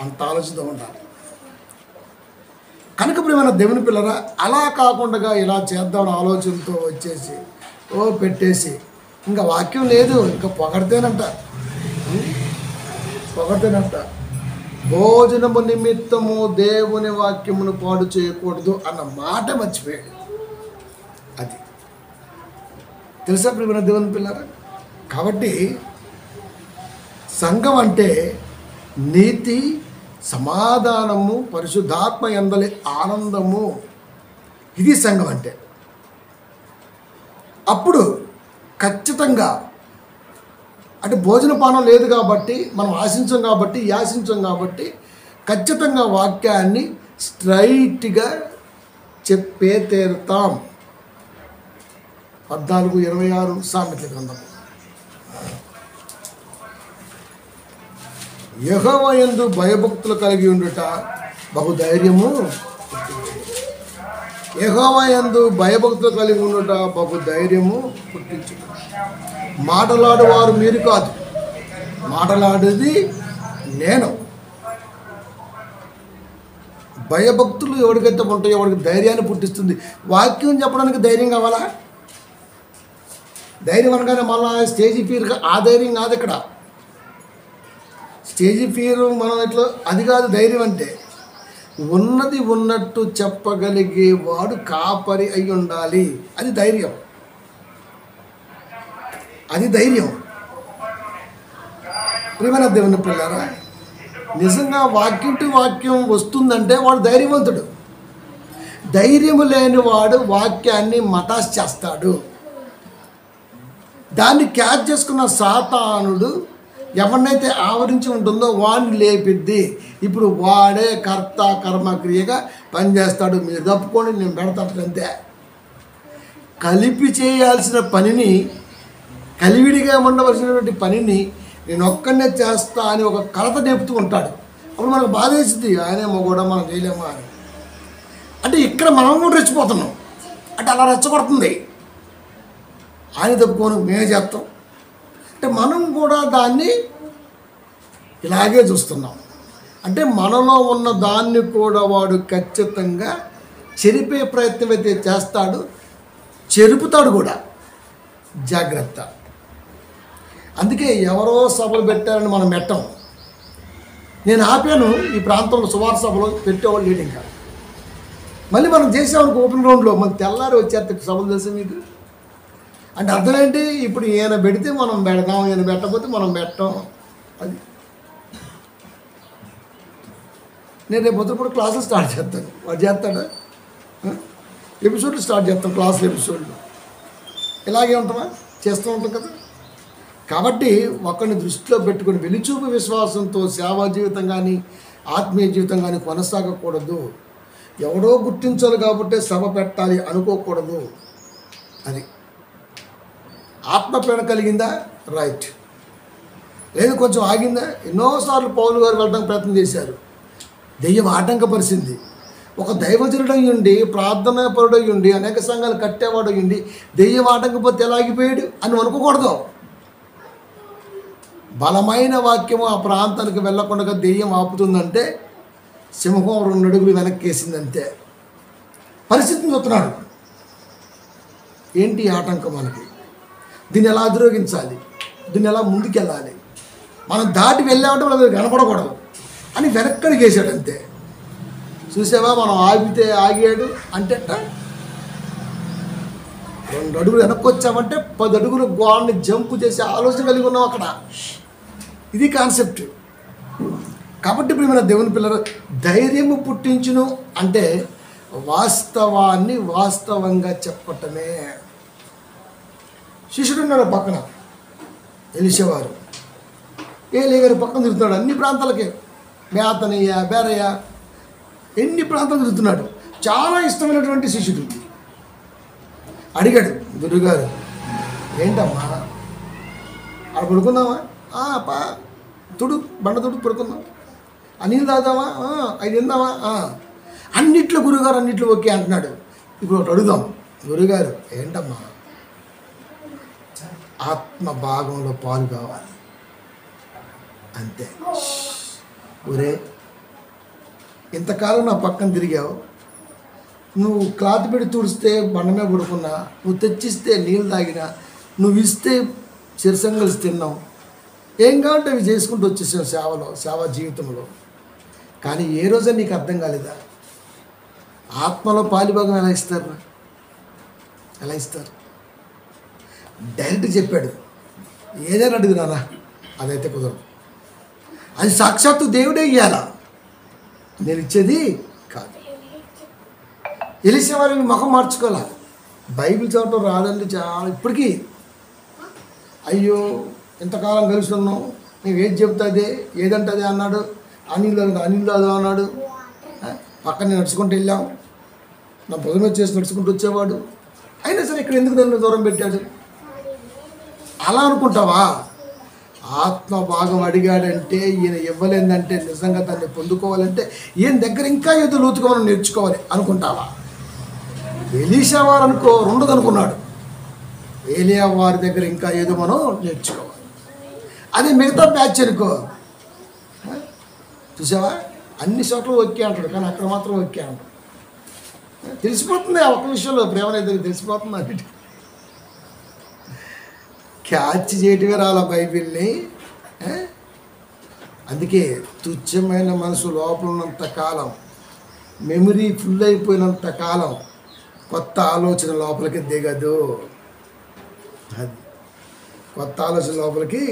అంత ఆలోచనతో ఉండాలి. కనుక ప్రియమైన దేవుని పిల్లరా, అలా కాకుండా ఇలా చేద్దామని ఆలోచనతో వచ్చేసి పెట్టేసి ఇంకా వాక్యం లేదు, ఇంకా పొగడితేనంట భోజనము నిమిత్తము దేవుని వాక్యమును పాడు చేయకూడదు అన్న మాట మర్చిపోయాడు. అది తెలుసా ప్రియమైన దేవుని పిల్లరా? కాబట్టి సంఘం అంటే నీతి, సమాధానము, పరిశుద్ధాత్మ యందలి ఆనందము, ఇది సంఘం అంటే. అప్పుడు ఖచ్చితంగా అంటే భోజనపానం లేదు కాబట్టి మనం ఆశించం కాబట్టి యాశించం కాబట్టి ఖచ్చితంగా వాక్యాన్ని స్ట్రైట్గా చెప్పే తీరుతాం. 14:26 సామెతల గ్రంథం. యెహోవా యందు భయభక్తులు కలిగి ఉండుట బహుధైర్యము. యెహోవా యందు భయభక్తులు కలిగి ఉండుట బహుధైర్యము పుట్టించుట. మాటలాడువారు మీరు కాదు, మాటలాడేది నేను. భయభక్తులు ఎవరికైతే ఉంటాయో ఎవరికి ధైర్యాన్ని పుట్టిస్తుంది. వాక్యం చెప్పడానికి ధైర్యం కావాలా? ధైర్యం అనగానే మళ్ళీ స్టేజీ ఫీర్, ఆ ధైర్యం కాదు ఇక్కడ. స్టేజీ ఫీర్ మనం ఎట్లా, అది కాదు ధైర్యం అంటే. ఉన్నది ఉన్నట్టు చెప్పగలిగే వాడు కాపరి అయి ఉండాలి. అది ధైర్యం. అది ధైర్యం. ప్రియమైన దేవుని పిల్లారా, నిజంగా వాక్యం టు వాక్యం వస్తుందంటే వాడు ధైర్యవంతుడు. ధైర్యము లేని వాడు వాక్యాన్ని మటాస్ చేస్తాడు. దాన్ని క్యాచ్ చేసుకున్న సాతానుడు ఎవరినైతే ఆవరించి ఉంటుందో వాడిని లేపిద్ది. ఇప్పుడు వాడే కర్త కర్మక్రియగా పనిచేస్తాడు. మీరు తప్పుకొని నేను పెడతాను అంతే. కలిపి చేయాల్సిన పనిని, కలివిడిగా ఉండవలసినటువంటి పనిని నేను ఒక్కడనే చేస్తా అని ఒక కలత నేపుతూ ఉంటాడు. అప్పుడు మనకు బాధ వేసింది, ఆయనేమో కూడా మనం చేయలేమా అని. అంటే ఇక్కడ మనం కూడా రెచ్చిపోతున్నాం. అంటే అలా రెచ్చగొడుతుంది. ఆయన తప్పుకొని మేమే చేస్తాం అంటే మనం కూడా దాన్ని ఇలాగే చూస్తున్నాం. అంటే మనలో ఉన్న దాన్ని కూడా వాడు ఖచ్చితంగా చెరిపే ప్రయత్నం అయితే చేస్తాడు, చెరుపుతాడు కూడా. జాగ్రత్త. అందుకే ఎవరో సభలు పెట్టారని మనం పెట్టం. నేను ఆపాను, ఈ ప్రాంతంలో సువార్త సభలో పెట్టేవాళ్ళు లేడు. ఇంకా మళ్ళీ మనం చేసామనుకో ఓపెన్ గ్రౌండ్లో మన తెల్లారి వచ్చేంత సభలు తెలుసు మీకు. అంటే అర్థం ఏంటి? ఇప్పుడు ఈయన పెడితే మనం పెడదాం, ఈయన పెట్టకపోతే మనం పెట్టాం. అది నేను రేపు పొద్దున క్లాసులు స్టార్ట్ చేస్తాను. వాడు చేస్తాడా? ఎపిసోడ్లు స్టార్ట్ చేస్తాం, క్లాసులు ఎపిసోడ్లు. ఇలాగే ఉంటామా? చేస్తూ ఉంటాం కదా. కాబట్టి ఒకరిని దృష్టిలో పెట్టుకుని వెలిచూపు విశ్వాసంతో సేవా జీవితం కానీ ఆత్మీయ జీవితం కానీ కొనసాగకూడదు. ఎవడో గుర్తించాలి కాబట్టి సభ పెట్టాలి అనుకోకూడదు. అది ఆత్మపీడ కలిగిందా? రైట్. లేదు కొంచెం ఆగిందా? ఎన్నోసార్లు పౌలు గారు వెళ్ళడానికి ప్రయత్నం చేశారు. దెయ్యం ఆటంకపరిచింది. ఒక దైవజనుడై ఉండి, ప్రార్థనా పరుడై ఉండి, అనేక సంఘాలు కట్టేవాడు ఉండి దెయ్యం ఆటంకపోతే ఎలా ఆగిపోయాడు అని అనుకోకూడదు. బలమైన వాక్యము ఆ ప్రాంతానికి వెళ్ళకుండా దెయ్యం ఆపుతుందంటే సింహం 2 అడుగులు వెనక్కేసిందంతే. పరిస్థితిని చూస్తున్నాడు. ఏంటి ఆటంకం మనకి? దీన్ని ఎలా అధిరోగించాలి? దీన్ని ఎలా ముందుకెళ్ళాలి? మనం దాటి వెళ్ళామంటే మనకు కనపడకూడదు అని వెనక్కడికి వేసాడు అంతే. చూసావా, మనం ఆగితే ఆగాడు అంటే 2 అడుగులు వెనక్కి వచ్చామంటే 10 అడుగులు గోడని జంపు చేసే ఆలోచన కలిగి ఉన్నాం అక్కడ. ఇది కాన్సెప్ట్. కాబట్టి ఇప్పుడు మన దేవుని పిల్లలు ధైర్యము పుట్టించును అంటే వాస్తవాన్ని వాస్తవంగా చెప్పటమే. శిష్యుడు ఉన్నాడు పక్కన, ఎలిషేవారు. ఏలీ గారి పక్కన తిరుగుతున్నాడు. అన్ని ప్రాంతాలకే, బేతనీయ, బేరయ్య, ఎన్ని ప్రాంతాలు తిరుగుతున్నాడు. చాలా ఇష్టమైనటువంటి శిష్యుడు. అడిగాడు, గురుగారు ఏంటమ్మా అక్కడ పడుకుందామా? పా తుడు బండ తుడు పడుకుందాం, ఆ నీళ్ళు తాగుదామా, అవి తిందామా, అన్నిట్లో గురుగారు అన్నిట్లో ఓకే అంటున్నాడు. ఇప్పుడు ఒకటి అడుగుదాం, గురుగారు ఏంటమ్మా, ఆత్మ భాగంలో పాలు కావాలి అంతే. ఒరే ఇంతకాలం నా పక్కన తిరిగావు, నువ్వు క్లాత్ పెట్టి తుడిస్తే బండమే పడుకున్నా, నువ్వు తెచ్చిస్తే నీళ్ళు తాగినా, నువ్వు ఇస్తే చిరసంగల్సి తిన్నావు, ఏం కావాలంటే అవి చేసుకుంటూ వచ్చేసావు సేవలో, సేవా జీవితంలో. కానీ ఏ రోజే నీకు అర్థం కాలేదా ఆత్మలో పాలిభాగం ఎలా ఇస్తారు, ఎలా ఇస్తారు? డైరెక్ట్ చెప్పాడు, ఏదైనా అడుగు నాన్న, అదైతే కుదరదు, అది సాక్షాత్తు దేవుడే ఇయ్యాలా, నేను ఇచ్చేది కాదు. ఎలీషా వారిని ముఖం మార్చుకోవాలా, బైబిల్ చదవటం రాదండి చాలా ఇప్పటికీ. అయ్యో ఇంతకాలం కలిసి ఉన్నాం, నీవు ఏది చెప్తాదే ఏదంటే అన్నాడు, అనిల్ అన్నాడు, పక్కన నడుచుకుంటూ వెళ్ళాం, నా భుజం చేసి నడుచుకుంటూ వచ్చేవాడు, అయినా సరే ఇక్కడ ఎందుకు నన్ను దూరం పెట్టాడు అలా అనుకుంటావా? ఆత్మ భాగం అడిగాడంటే ఈయన ఇవ్వలేదంటే నిజంగా దాన్ని పొందుకోవాలంటే ఈయన దగ్గర ఇంకా ఏదో లోతుగా మనం నేర్చుకోవాలి అనుకుంటావా? ఎలీషా వారు అనుకో ఉండదు అనుకున్నాడు, ఏలియా వారి దగ్గర ఇంకా ఏదో మనం నేర్చుకోవాలి. అదే మిగతా బ్యాచ్ అనుకో, చూసావా అన్ని చోట్ల ఓకే అంటాడు, కానీ అక్కడ మాత్రం ఓకే అంటాడు. తెలిసిపోతుంది ఆ ఒక్క విషయంలో ప్రేమ అనేది తెలిసిపోతుంది. అన్నిటి క్యాచ్ చేయటమే రాలా బైబిల్ని. అందుకే తుచ్చమైన మనసు లోపల ఉన్నంత కాలం, మెమరీ ఫుల్ అయిపోయినంత కాలం కొత్త ఆలోచన లోపలికి దిగదు. అది కొత్త ఆలోచన లోపలికి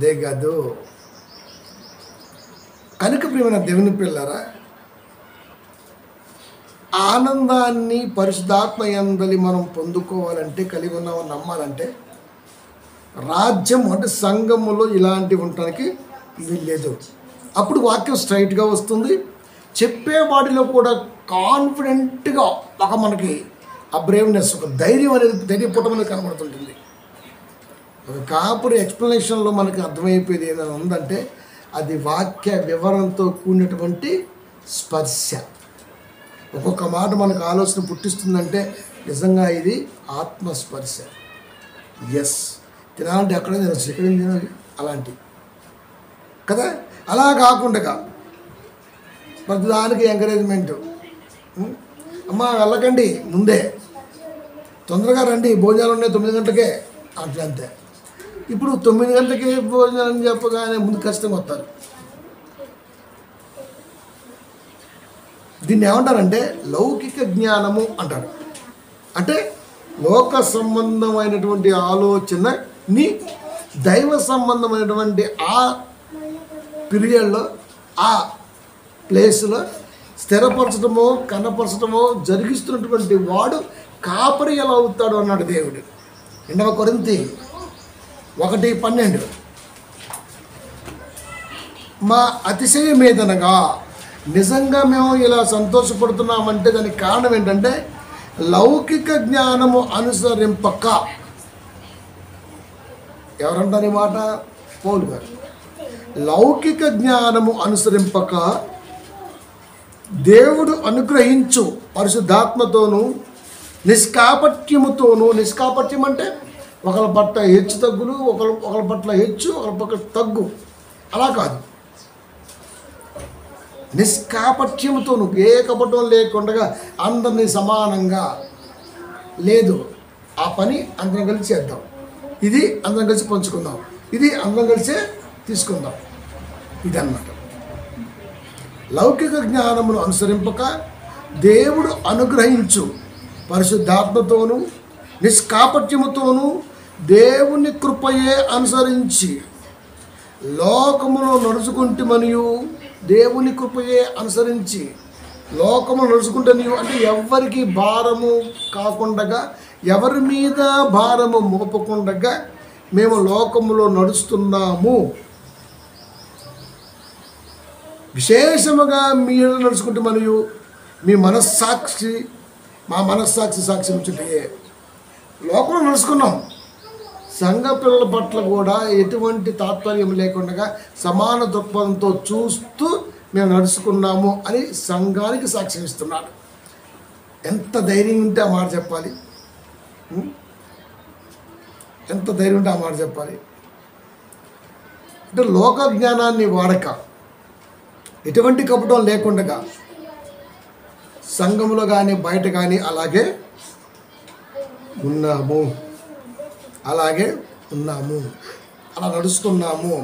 దిగదు. కనుక ప్రియమైన దేవుని పిల్లరా, ఆనందాన్ని పరిశుద్ధాత్మ యందలి మనం పొందుకోవాలంటే, కలిగి ఉన్నామని నమ్మాలంటే, రాజ్యం అంటే సంఘములో ఇలాంటివి ఉండటానికి వీల్లేదు. అప్పుడు వాక్యం స్ట్రైట్గా వస్తుంది, చెప్పేవాడిలో కూడా కాన్ఫిడెంట్గా ఒక మనకి ఆ బ్రేవ్నెస్, ఒక ధైర్యం అనేది, ధైర్యపుటం అనేది కనబడుతుంటుంది. ఒక కాపురి ఎక్స్ప్లెనేషన్లో మనకి అర్థమైపోయేది ఏదైనా ఉందంటే అది వాక్య వివరణతో కూడినటువంటి స్పర్శ. ఒక్కొక్క మాట మనకు ఆలోచన పుట్టిస్తుందంటే నిజంగా ఇది ఆత్మస్పర్శ. ఎస్, తినాలంటే ఎక్కడ తినచ్చు, ఎక్కడ తినాలి అలాంటి కదా. అలా కాకుండా ప్రతిదానికి ఎంకరేజ్మెంట్, అమ్మ వెళ్ళకండి ముందే, తొందరగా రండి, భోజనాలు ఉన్నాయి 9 గంటలకే అట్లా అంతే. ఇప్పుడు 9 గంటలకే భోజనాలు అని చెప్పగానే ముందు ఖచ్చితంగా వస్తారు. దీన్ని ఏమంటారంటే లౌకిక జ్ఞానము అంటారు. అంటే లోక సంబంధమైనటువంటి ఆలోచనని దైవ సంబంధమైనటువంటి ఆ పీరియడ్లో, ఆ ప్లేస్లో స్థిరపరచడమో కనపరచడమో జరిగిస్తున్నటువంటి వాడు కాపరి ఎలా అవుతాడు అన్నాడు దేవుడు. 2 కొరింథీ 1:12, మా అతిశయమేదనగా నిజంగా మేము ఇలా సంతోషపడుతున్నామంటే దానికి కారణం ఏంటంటే లౌకిక జ్ఞానము అనుసరింపక. ఎవరంటారు ఈ మాట? పౌలు గారు. లౌకిక జ్ఞానము అనుసరింపక దేవుడు అనుగ్రహించు పరిశుద్ధాత్మతోనూ నిష్కాపట్యముతోనూ. నిష్కాపట్యం అంటే ఒకరి పట్ల హెచ్చు తగ్గులు, ఒకరి పట్ల హెచ్చు, ఒకరి పట్ల తగ్గు, అలా కాదు. నిష్కాపట్యముతోను, ఏ కపటం లేకుండా అందరినీ సమానంగా లేదు, ఆ పని అందరం కలిసి చేద్దాం, ఇది అందరం కలిసి పంచుకుందాం, ఇది అందరం కలిసే తీసుకుందాం, ఇది అన్నమాట. లౌకిక జ్ఞానమును అనుసరింపక దేవుడు అనుగ్రహించు పరిశుద్ధాత్మతోనూ నిష్కాపట్యముతోనూ దేవుని కృపయే అనుసరించి లోకములో నడుచుకుంటే మరియు దేవుని కృపయే అనుసరించి లోకములో నడుచుకుంటే నీవు అంటే ఎవరికి భారము కాకుండా, ఎవరి మీద భారము మోపకుండా మేము లోకములో నడుస్తున్నాము. విశేషముగా మీరు నడుచుకుంటే మరియు మీ మనస్సాక్షి, మా మనస్సాక్షి సాక్ష్యం చుట్టే లోకంలో నడుచుకున్నాం, సంఘ పిల్లల పట్ల కూడా ఎటువంటి తాత్పర్యం లేకుండా సమాన దృక్పథంతో చూస్తూ మేము నడుచుకున్నాము అని సంఘానికి సాక్ష్యం ఇస్తున్నాడు. ఎంత ధైర్యం ఉంటే ఆ మాట చెప్పాలి, ఎంత ధైర్యం ఉంటే ఆ మాట చెప్పాలి. అంటే లోక జ్ఞానాన్ని వాడక, ఎటువంటి కపటం లేకుండా సంఘంలో కానీ బయట కానీ అలాగే ఉన్నాము, అలా నడుచుకున్నాము,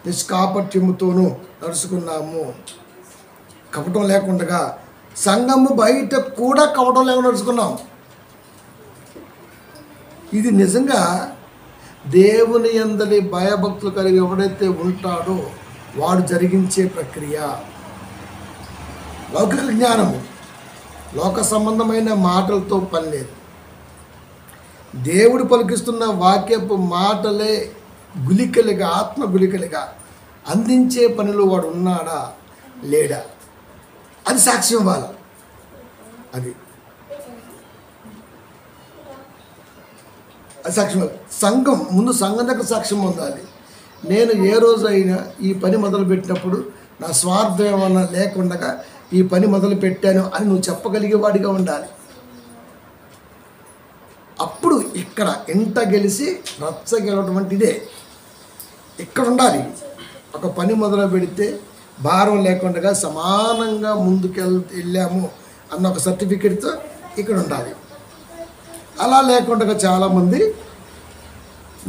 నిష్కాపట్యముతోనూ నడుచుకున్నాము, కపటం లేకుండా. సంఘము బయట కూడా కపటం లేకుండా నడుచుకున్నాం. ఇది నిజంగా దేవుని యందలి భయభక్తులు కలిగి ఎవడైతే ఉంటాడో వాడు జరిగించే ప్రక్రియ. లౌకిక జ్ఞానము, లోక సంబంధమైన మాటలతో పని లేదు. దేవుడు పలికిస్తున్న వాక్యపు మాటలే గులికలుగా, ఆత్మ గులికలుగా అందించే పనిలో వాడు ఉన్నాడా లేడా అది సాక్ష్యం ఇవ్వాలి. అది సాక్ష్యం. సంఘం ముందు సంఘం దగ్గర సాక్ష్యం పొందాలి. నేను ఏ రోజైనా ఈ పని మొదలుపెట్టినప్పుడు నా స్వార్థం ఏమన్నా లేకుండా ఈ పని మొదలు పెట్టాను అని నువ్వు చెప్పగలిగే వాడిగా ఉండాలి. అప్పుడు ఇక్కడ ఇంట గెలిచి రచ్చ గెలవటువంటిదే ఇక్కడ ఉండాలి. ఒక పని మొదలు పెడితే భారం లేకుండా సమానంగా వెళ్ళాము అన్న ఒక సర్టిఫికెట్తో ఇక్కడ ఉండాలి. అలా లేకుండా చాలామంది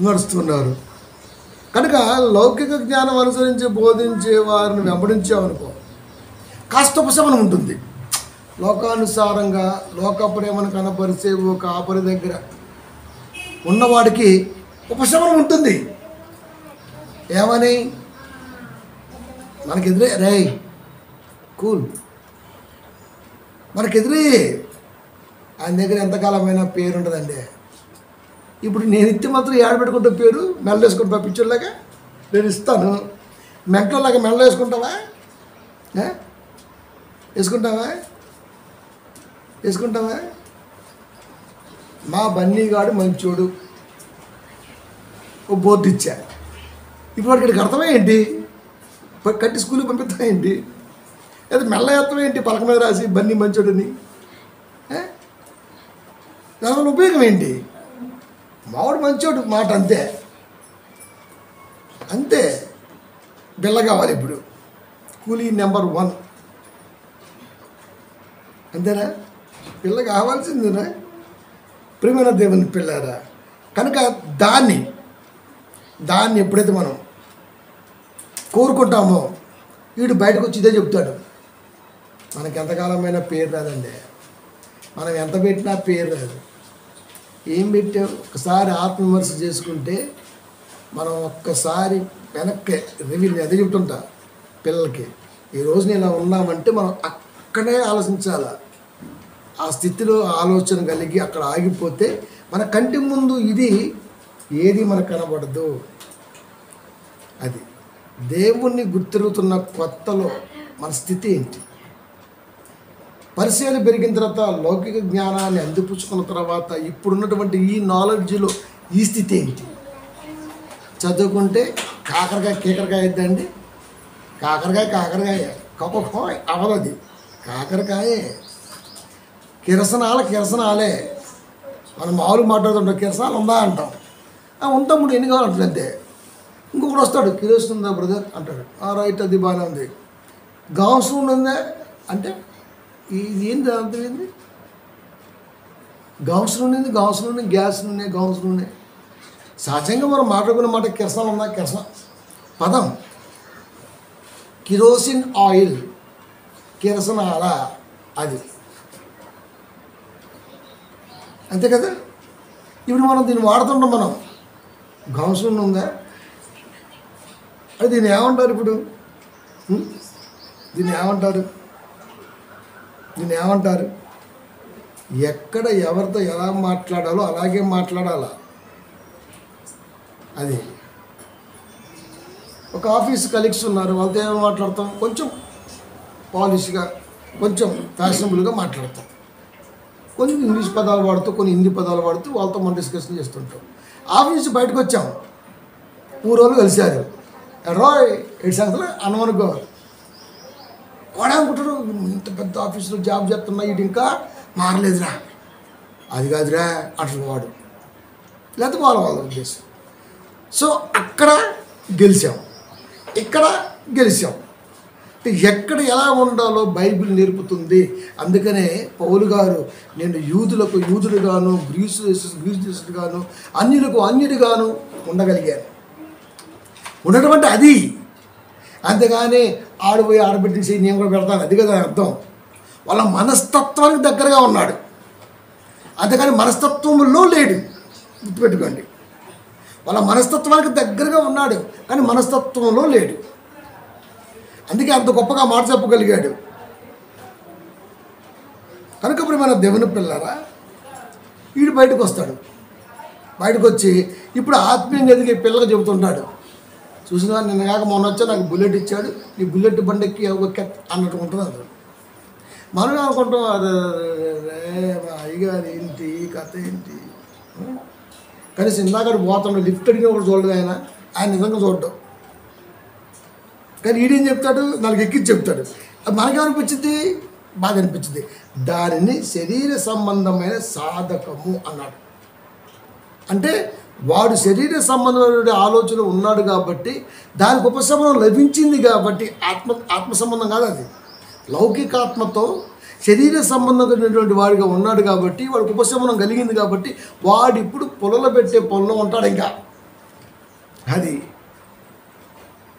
నడుస్తున్నారు. కనుక లౌకిక జ్ఞానం అనుసరించి బోధించే వారిని వెంబడించామనుకో కాస్త ఉపశమనం ఉంటుంది. లోకానుసారంగా లోక ప్రేమను కనపరిచే ఒక ఆపరి దగ్గర ఉన్నవాడికి ఉపశమనం ఉంటుంది. ఏమని? మనకెదిరే రే కూల్, మనకెదిరే ఆయన దగ్గర ఎంతకాలమైనా పేరు ఉండదండి. ఇప్పుడు నేను ఇత్తి మాత్రం ఏడబెట్టుకుంటే పేరు మెల్ల వేసుకుంటా, పిక్చర్లాగా నేను ఇస్తాను. మెంటల్లాగా మెల్ల వేసుకుంటావా? వేసుకుంటావా? మా బన్నీగాడు మంచోడు ఓ బోర్డు ఇచ్చా, ఇప్పుడు వాడికి ఇక్కడికి అర్థమే ఏంటి? కట్టి స్కూల్కి పంపిస్తాం ఏంటి? లేదా మెల్ల ఎత్తమే ఏంటి? పలక మీద రాసి బన్నీ మంచోడని. దానివల్ల ఉపయోగం ఏంటి? మావాడు మంచోడు మాట అంతే. బిల్ల కావాలి ఇప్పుడు, కూలీ నెంబర్ 1 అంతేనా? పిల్ల కావాల్సిందేనా? ప్రియమైన దేవుని పిల్లారా, కనుక దాన్ని ఎప్పుడైతే మనం కోరుకుంటామో వీడు బయటకు వచ్చి ఇదే చెప్తాడు. మనకి ఎంతకాలమైనా పేరు రాదండి. మనం ఎంత పెట్టినా పేరు రాదు. ఏం పెట్టావు? ఒకసారి ఆత్మవిమర్శ చేసుకుంటే మనం ఒక్కసారి వెనక్కి రివ్యూ. అదే చెప్తుంటా పిల్లలకి, ఈరోజు నేను ఇలా ఉన్నామంటే మనం అక్కడే ఆలోచించాలి. ఆ స్థితిలో ఆలోచన కలిగి అక్కడ ఆగిపోతే మన కంటి ముందు ఇది ఏది మనకు కనబడదు. అది దేవుణ్ణి గుర్తిరుగుతున్న కొత్తలో మన స్థితి ఏంటి? పరిచయాలు పెరిగిన తర్వాత, లౌకిక జ్ఞానాన్ని అందిపుచ్చుకున్న తర్వాత ఇప్పుడున్నటువంటి ఈ నాలెడ్జ్లో ఈ స్థితి ఏంటి? చదువుకుంటే కాకరకాయ కీకరకాయ అయిద్దండి. కాకరకాయ కప్పకాయ అవదది కాకరకాయే. కిరసనాలే. మనం మామూలు మాట్లాడుతుంటాం, కిరసనాలు ఉందా అంటాం. ఉంటాం, ఎన్ని కావాలంటుంది అంతే. ఇంకొకటి వస్తాడు, కిరోసిన్ ఉందా బ్రదర్ అంటాడు. రైట్, అది బాగానే ఉంది. గాస్ నూనె ఉందా అంటే ఇది ఏంది అర్థమైంది? గాస్ నూనె, గ్యాస్ నూనె. సహజంగా మనం మాట్లాడుకునే మాట కిరసనాలు ఉందా, పదం కిరోసిన్ ఆయిల్, కిరసనాల, అది అంతే కదా. ఇప్పుడు మనం దీన్ని వాడుతుంటాం. మనం గాస్ నూనె ఉందా, అది దీన్ని ఏమంటారు? ఇప్పుడు దీన్ని ఏమంటారు? ఎక్కడ ఎవరితో ఎలా మాట్లాడాలో అలాగే మాట్లాడాలా. అది ఒక ఆఫీస్ కలీగ్స్ ఉన్నారు, వాళ్ళతో ఏమో మాట్లాడతాం, కొంచెం పాలిష్గా, కొంచెం ఫ్యాషనబుల్గా మాట్లాడతాం. కొన్ని ఇంగ్లీష్ పదాలు వాడుతూ, కొన్ని హిందీ పదాలు వాడుతూ వాళ్ళతో మనం డిస్కషన్ చేస్తుంటాం. ఆఫీస్ నుంచి బయటకు వచ్చాం, ఊరోళ్ళు కలిశారు, రోయ్ ఏడు సంగతులు అన్నం అనుకో. వాడే అనుకుంటారు ఇంత పెద్ద ఆఫీసులో జాబ్ చేస్తున్నా ఇటు ఇంకా మారలేదురా, అది కాదురా అంటారు వాడు, లేకపోతే వాళ్ళ ఉద్దేశం. సో అక్కడ గెలిచాం, ఇక్కడ గెలిచాం. ఎక్కడ ఎలా ఉండాలో బైబిల్ నేర్పుతుంది. అందుకనే పౌలు గారు నేను యూదులకు యూదుడుగాను, గ్రీసు దేశుడుగాను, అన్యులకు అన్యుడిగాను ఉండగలిగాను. ఉండటం అంటే అది, అంతేగాని ఆడిపోయి ఆడబెట్టేసి నేను కూడా పెడతాను అది కదా అర్థం. వాళ్ళ మనస్తత్వానికి దగ్గరగా ఉన్నాడు, అంతేగాని మనస్తత్వంలో లేడు. గుర్తుపెట్టుకోండి, వాళ్ళ మనస్తత్వానికి దగ్గరగా ఉన్నాడు కానీ మనస్తత్వంలో లేడు. అందుకే అంత గొప్పగా మాట చెప్పగలిగాడు. కనుక ఇప్పుడు మన దేవుని పిల్లరా, వీడు బయటకు వస్తాడు. బయటకు వచ్చి ఇప్పుడు ఆత్మీయంగా ఎదిగే పిల్లగా చెబుతుంటాడు, చూసినా నిన్న కాక మొన్న వచ్చా నాకు బుల్లెట్ ఇచ్చాడు, నీ బుల్లెట్ బండెక్కి అన్నట్టు ఉంటుంది. అది మనం అనుకుంటాం అదే మా అయ్యగారు ఏంటి కథ ఏంటి. కనీసం ఇందాక పోతాడు లిఫ్ట్ అడిగిన కూడా చూడదు ఆయన నిజంగా చూడడం. కానీ ఈడేం చెప్తాడు, నాలుగు ఎక్కించి చెప్తాడు. అది మనకేమనిపించింది, బాధ అనిపించింది. దానిని శరీర సంబంధమైన సాధకము అన్నాడు. అంటే వాడు శరీర సంబంధమైన ఆలోచన ఉన్నాడు కాబట్టి దానికి ఉపశమనం లభించింది కాబట్టి ఆత్మ సంబంధం కాదు అది, లౌకికాత్మతో శరీర సంబంధం కలిగినటువంటి వాడిగా ఉన్నాడు కాబట్టి వాడికి ఉపశమనం కలిగింది కాబట్టి వాడు ఇప్పుడు పొలంలో పెట్టే పొలంలో ఉంటాడు. ఇంకా అది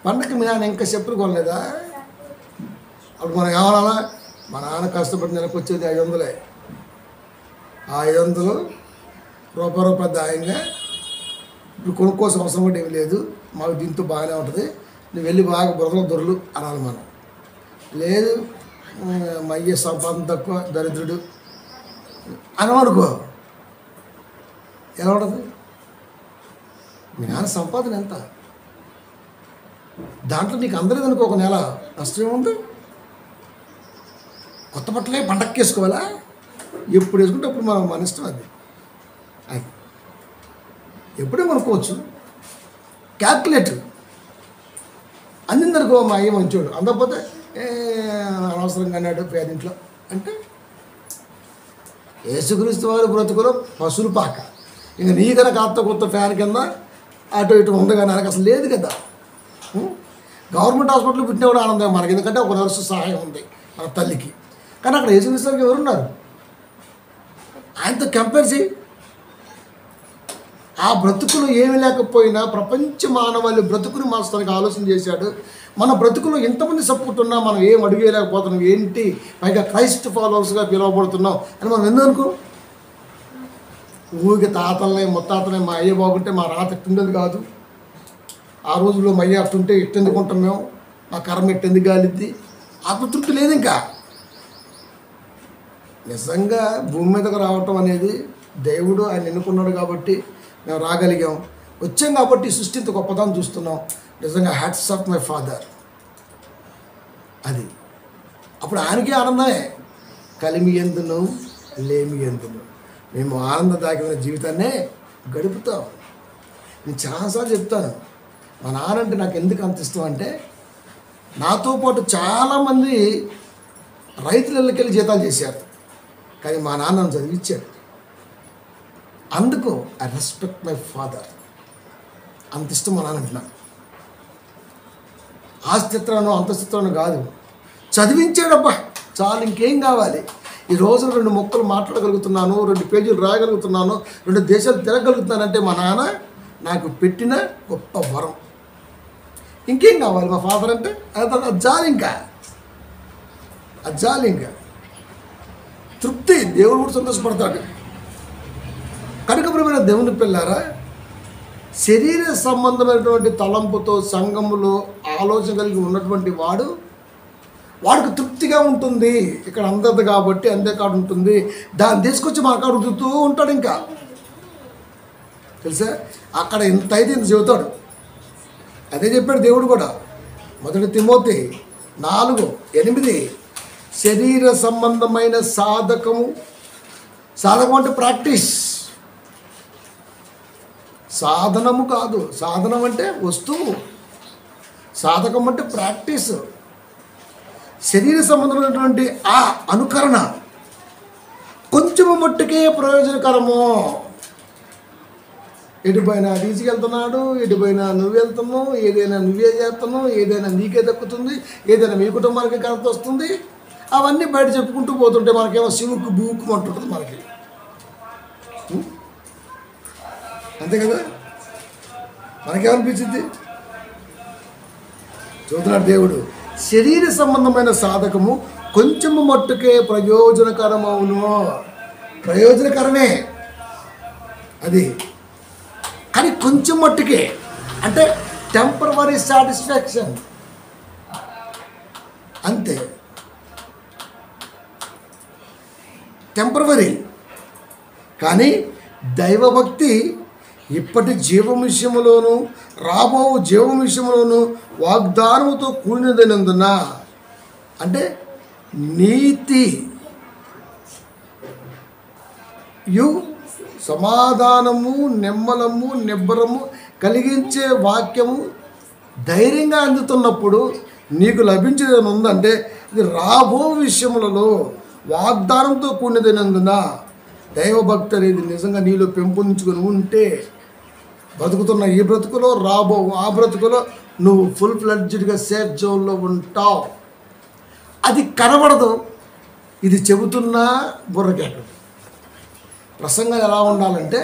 పండగకి మీ నాన్న ఇంకా చెప్పులు కొనలేదా, అప్పుడు మనం కావాలా, మా నాన్న కష్టపడి నెలకు వచ్చేది 500. ఆ 500 రూపాయ దాయంగా ఇప్పుడు కొనుక్కోసం అవసరం కూడా ఏమి లేదు, మాకు దీంతో బాగానే ఉంటుంది, నువ్వు వెళ్ళి బాగా బురదలో దొరలు అనాలి మనం. లేదు మా అయ్యే సంపాదన తక్కువ దరిద్రుడు అనమనుకో, ఎలా ఉంటుంది? మీ నాన్న సంపాదన ఎంత, దాంట్లో నీకు అందలేదు అనుకో, ఒక నెల నష్టం ఏముంది? కొత్త బట్టలే పండక్కి వేసుకోవాలా, ఎప్పుడు వేసుకుంటే అప్పుడు మన ఇష్టం. అది ఎప్పుడే కొనుక్కోవచ్చు. క్యాల్కులేటర్ అందిందనుకో, మా అయ్య మంచోడు, అందకపోతే అనవసరంగా అన్నాడు పేదింట్లో అంటే యేసుక్రీస్తు వారి బ్రతుకులో పశువులు పాక. ఇంకా నీ కనుక కొత్త ఫ్యాన్ కింద అటు ఇటు ఉంది కానీ నాకు అసలు లేదు కదా. గవర్నమెంట్ హాస్పిటల్ పుట్టినా కూడా ఆనందం మనకి, ఎందుకంటే ఒక నర్సు సహాయం ఉంది మన తల్లికి. కానీ అక్కడ యేసుక్రీస్తు వారికి ఎవరున్నారు? ఆయనతో కంపేర్ చేయి. ఆ బ్రతుకులు ఏమి లేకపోయినా ప్రపంచ మానవాళి బ్రతుకుని మార్చడానికి ఆలోచన చేశాడు. మన బ్రతుకులో ఎంతమంది సపోర్ట్ ఉన్నా మనం ఏం అడిగేయలేకపోతున్నాం, ఏంటి పైగా క్రైస్ట్ ఫాలోవర్స్గా పిలువబడుతున్నాం అని మనం ఎందుకు ఊరికి తాతలనే ముత్తాతలే మా అయ్య బాగుంటే మా రాత ఎట్టుండేది కాదు, ఆ రోజుల్లో మా అయ్య అట్టుంటే ఎట్టెందుకుంటాం మేము, మా కర్మ ఎట్టెందుకు గాలిద్ది, ఆత్మతృప్తి లేదు. ఇంకా నిజంగా భూమి మీదకు రావటం అనేది దేవుడు ఆయన ఎన్నుకున్నాడు కాబట్టి మేము రాగలిగాం, వచ్చాం కాబట్టి సృష్టింత గొప్పదాన్ని చూస్తున్నాం. నిజంగా హ్యాట్స్ ఆఫ్ మై ఫాదర్. అది అప్పుడు ఆయనకే ఆనందమే, కలిమి ఎందును లేమి ఎందును మేము ఆనందదాయకమైన జీవితాన్నే గడుపుతాం. నేను చాలాసార్లు చెప్తాను, మా నాన్న అంటే నాకు ఎందుకు అంత ఇష్టం అంటే, నాతో పాటు చాలామంది రైతులకి వెళ్ళి జీతాలు చేశారు, కానీ మా నాన్న నన్ను చదివించాడు. అందుకు ఐ రెస్పెక్ట్ మై ఫాదర్. అంత ఇష్టం మా నాన్న అంటున్నాను. ఆస్తిత్రాను అంతస్తుత్రాను కాదు, చదివించాడబ్బా చాలు, ఇంకేం కావాలి. ఈ రోజు 2 మొక్కలు మాట్లాడగలుగుతున్నాను, 2 పేజీలు రాయగలుగుతున్నాను, 2 దేశాలు తిరగలుగుతున్నానంటే మా నాన్న నాకు పెట్టిన గొప్ప వరం. ఇంకేం కావాలి? మా ఫాదర్ అంటే అది చాలు, ఇంకా అది చాలు, ఇంకా తృప్తి. దేవుడు కూడా సంతోషపడతాడు. కనుక ప్రియమైన దేవుని పిల్లారా, శరీర సంబంధమైనటువంటి తలంపుతో సంఘములో ఆలోచన కలిగి ఉన్నటువంటి వాడికి తృప్తిగా ఉంటుంది. ఇక్కడ అందదు కాబట్టి అందే కాడు ఉంటుంది, దాన్ని తీసుకొచ్చి మా కాడు ఉతుకుతూ ఉంటాడు. ఇంకా తెలుసా, అక్కడ ఎంత అయితే ఇంత చెబుతాడు. అదే చెప్పాడు దేవుడు కూడా. 1 తిమోతి 4:8 శరీర సంబంధమైన సాధకం అంటే ప్రాక్టీస్. సాధనము కాదు. సాధనం అంటే వస్తువు, సాధకం అంటే ప్రాక్టీస్. శరీర సంబంధమైనటువంటి ఆ అనుకరణ కొంచెము మట్టుకే ప్రయోజనకరము. ఎటుపోయినా తీసుకెళ్తున్నాడు, ఎటుపోయినా నువ్వు వెళ్తున్నావు, ఏదైనా నువ్వే చేస్తున్నావు, ఏదైనా నీకే దక్కుతుంది, ఏదైనా మీ కుటుంబానికి కరెక్ట్ వస్తుంది. అవన్నీ బయట చెప్పుకుంటూ పోతుంటే మనకేమో సివుకు బూకు అంటుంటుంది మనకి. అంతే కదా, మనకేమనిపించింది? చూస్తున్నాడు దేవుడు, శరీర సంబంధమైన సాధకము కొంచెము మట్టుకే ప్రయోజనకరమవును. ప్రయోజనకరమే అది, కానీ కొంచెం మట్టుకే. అంటే టెంపరవరీ సాటిస్ఫాక్షన్ అంతే, టెంపరవరీ. కానీ దైవభక్తి ఇప్పటి జీవం విషయంలోనూ రాబో జీవం విషయంలోనూ వాగ్దానముతో కూడినదైనందున, అంటే నీతి సమాధానము, నెమ్మలము, నిబ్బరము కలిగించే వాక్యము ధైర్యంగా అందుతున్నప్పుడు నీకు లభించేదని ఉందంటే ఇది రాబో విషయములలో వాగ్దానంతో కూడినదైనందున దైవభక్తి అనేది నిజంగా నీలో పెంపొందించుకొని ఉంటే బతుకుతున్న ఈ బ్రతుకులో, రాబో ఆ బ్రతుకులో నువ్వు ఫుల్ ఫ్లెడ్జ్డ్గా సేఫ్ జోన్లో ఉంటావు. అది కనబడదు, ఇది చెబుతున్నా బుర్రకెక్కదు. ప్రసంగం ఎలా ఉండాలంటే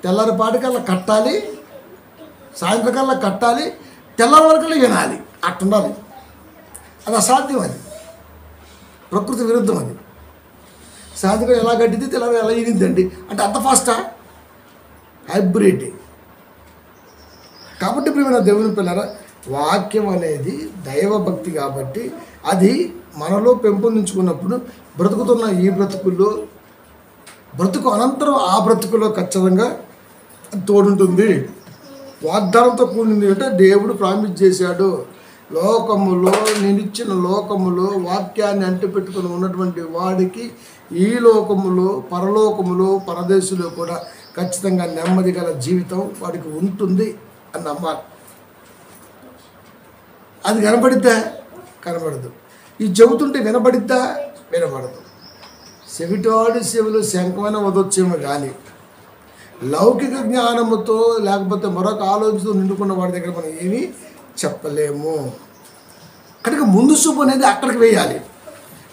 తెల్లారిపాటికల్లా కట్టాలి, సాయంత్రకల్లా కట్టాలి, తెల్లారి వరకల్లా వినాలి, అట్టుండాలి. అది అసాధ్యం, అది ప్రకృతి విరుద్ధం. అది సాయంత్రం ఎలా కట్టింది, తెల్లారి ఎలా ఇనిందండి అంటే అంత ఫాస్టా? హైబ్రిడ్. కాబట్టి ప్రియమైన దేవుని పిల్లరా, వాక్యం అనేది దైవభక్తి కాబట్టి అది మనలో పెంపొందించుకున్నప్పుడు బ్రతుకుతున్న ఈ బ్రతుకుల్లో, బ్రతుకు అనంతరం ఆ బ్రతుకులో ఖచ్చితంగా తోడుంటుంది. వాగ్దానంతో కూడింది అంటే దేవుడు ప్రామిస్ చేశాడు, లోకములో నేనిచ్చిన లోకములో వాక్యాన్ని అంటిపెట్టుకుని ఉన్నటువంటి వాడికి ఈ లోకములో, పరలోకములో, పరదేశంలో కూడా ఖచ్చితంగా నెమ్మది గల జీవితం వాడికి ఉంటుంది అని నమ్మాలి. అది కనబడిద్దా? కనబడదు. ఇది చెబుతుంటే వినబడిద్దా? వినబడదు. చెవిటాడు చెవులు శంఖమైన వదొచ్చేమో కానీ లౌకిక జ్ఞానముతో లేకపోతే మరొక ఆలోచనతో నిండుకున్న వాడి దగ్గర మనం ఏమీ చెప్పలేము. కనుక ముందు చూపు అనేది అక్కడికి వేయాలి.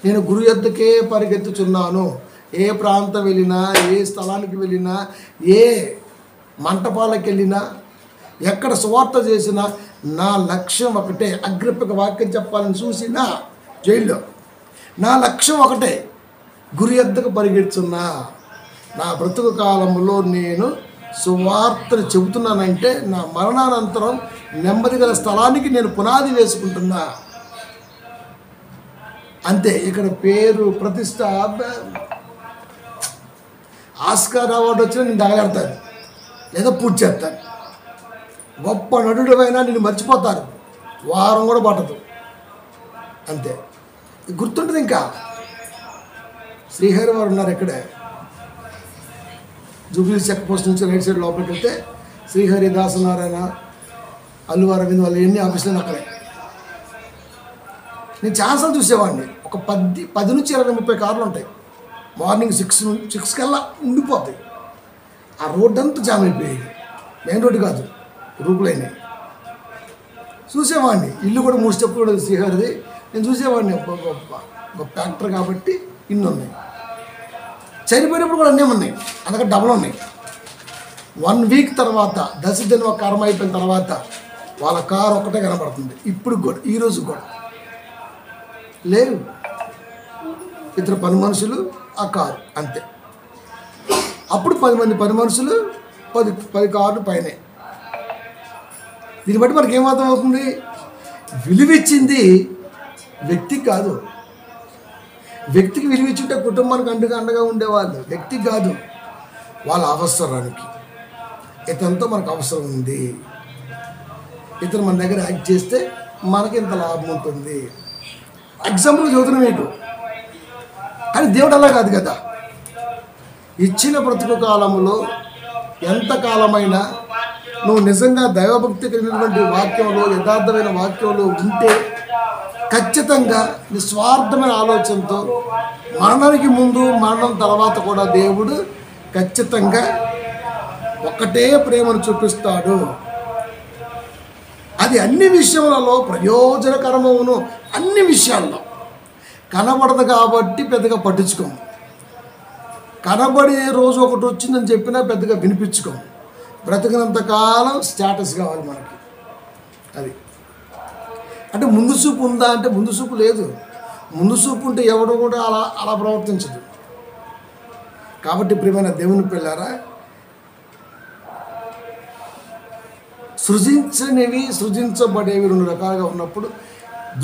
నేను గురు యొద్దకే పరిగెత్తుచున్నాను. ఏ ప్రాంతం వెళ్ళినా, ఏ స్థలానికి వెళ్ళినా, ఏ మంటపాలకు వెళ్ళినా, ఎక్కడ సువార్త చేసినా నా లక్ష్యం ఒకటే. అగ్రిప్పకి వాక్యం చెప్పాలని చూసినా జైల్లో నా లక్ష్యం ఒకటే, గురి యొద్దకు పరిగెడుతున్నా. నా బ్రతుకు కాలంలో నేను సువార్తను చెబుతున్నానంటే నా మరణానంతరం నెమ్మది గల స్థలానికి నేను పునాది వేసుకుంటున్నా అంతే. ఇక్కడ పేరు, ప్రతిష్ట, ఆస్కార్ అవార్డు వచ్చినా నేను తగలెడతాను లేదా పూర్తి చేస్తాను. గొప్ప నటుడు అయినా నేను మర్చిపోతాను, వారం కూడా పట్టదు అంతే. గుర్తుంటుంది. ఇంకా శ్రీహరి వారు ఉన్నారు ఇక్కడే, జూబ్లీ చెక్ పోస్ట్ నుంచి రైట్ సైడ్ లోపలికి వెళ్తే శ్రీహరి, దాసనారాయణ, అల్లు అరవింద్ వాళ్ళు ఎన్ని ఆఫీసులు అక్కడే. నేను ఛాన్సులు చూసేవాడిని. ఒక 10 నుంచి 20-30 కార్లు ఉంటాయి. మార్నింగ్ 6 కల్లా ఉండిపోతాయి. ఆ రోడ్డు అంతా జామ్ అయిపోయేది. మెయిన్ రోడ్డు కాదు, రూపులైనవి. చూసేవాడిని. ఇల్లు కూడా 3 స్టెప్పులు కూడా శ్రీహరిది. నేను చూసేవాడిని. గొప్ప యాక్టర్ కాబట్టి ఇన్ని ఉన్నాయి. చనిపోయినప్పుడు కూడా అన్నీ ఉన్నాయి, అందుకని డబుల్ ఉన్నాయి. 1 వీక్ తర్వాత దశజన్మ కర్మ అయిపోయిన తర్వాత వాళ్ళ కారు ఒకటే కనబడుతుంది. ఇప్పుడు కూడా, ఈరోజు కూడా లేరు. 2 పని మనుషులు, ఆ కారు అంతే. అప్పుడు 10 మంది పని మనుషులు, 10 కార్లు పైనే. దీన్ని బట్టి మనకి ఏమర్థం అవుతుంది? విలువిచ్చింది వ్యక్తికి కాదు. వ్యక్తికి విలువిచ్చుంటే కుటుంబానికి అండగా ఉండేవాళ్ళు. వ్యక్తికి కాదు, వాళ్ళ అవసరానికి. ఇతనితో మనకు అవసరం ఉంది, ఇతను మన దగ్గర యాక్ట్ చేస్తే మనకి ఇంత లాభం ఉంటుంది. ఎగ్జాంపుల్ చదువుతున్నా మీకు. కానీ దేవుడు అలా కాదు కదా. ఇచ్చిన బ్రతుకు కాలంలో ఎంతకాలమైనా నువ్వు నిజంగా దైవభక్తి కలిగినటువంటి వాక్యంలో, యథార్థమైన వాక్యంలో ఉంటే ఖచ్చితంగా నిస్వార్థమైన ఆలోచనతో మరణానికి ముందు మరణం తర్వాత కూడా దేవుడు ఖచ్చితంగా ఒక్కటే ప్రేమను చూపిస్తాడు. అది అన్ని విషయములలో ప్రయోజనకరమవును. అన్ని విషయాల్లో కనబడదు కాబట్టి పెద్దగా పట్టించుకోము. కనబడే రోజు ఒకటి వచ్చిందని చెప్పినా పెద్దగా వినిపించుకోము. బ్రతికినంతకాలం స్టేటస్ కావాలి మనకి. అది అంటే ముందు చూపు ఉందా అంటే ముందు చూపు లేదు. ముందు చూపు ఉంటే ఎవడు కూడా అలా ప్రవర్తించదు. కాబట్టి ప్రియమైన దేవుని పిల్లారా, సృజించనివి సృజించబడేవి రెండు రకాలుగా ఉన్నప్పుడు,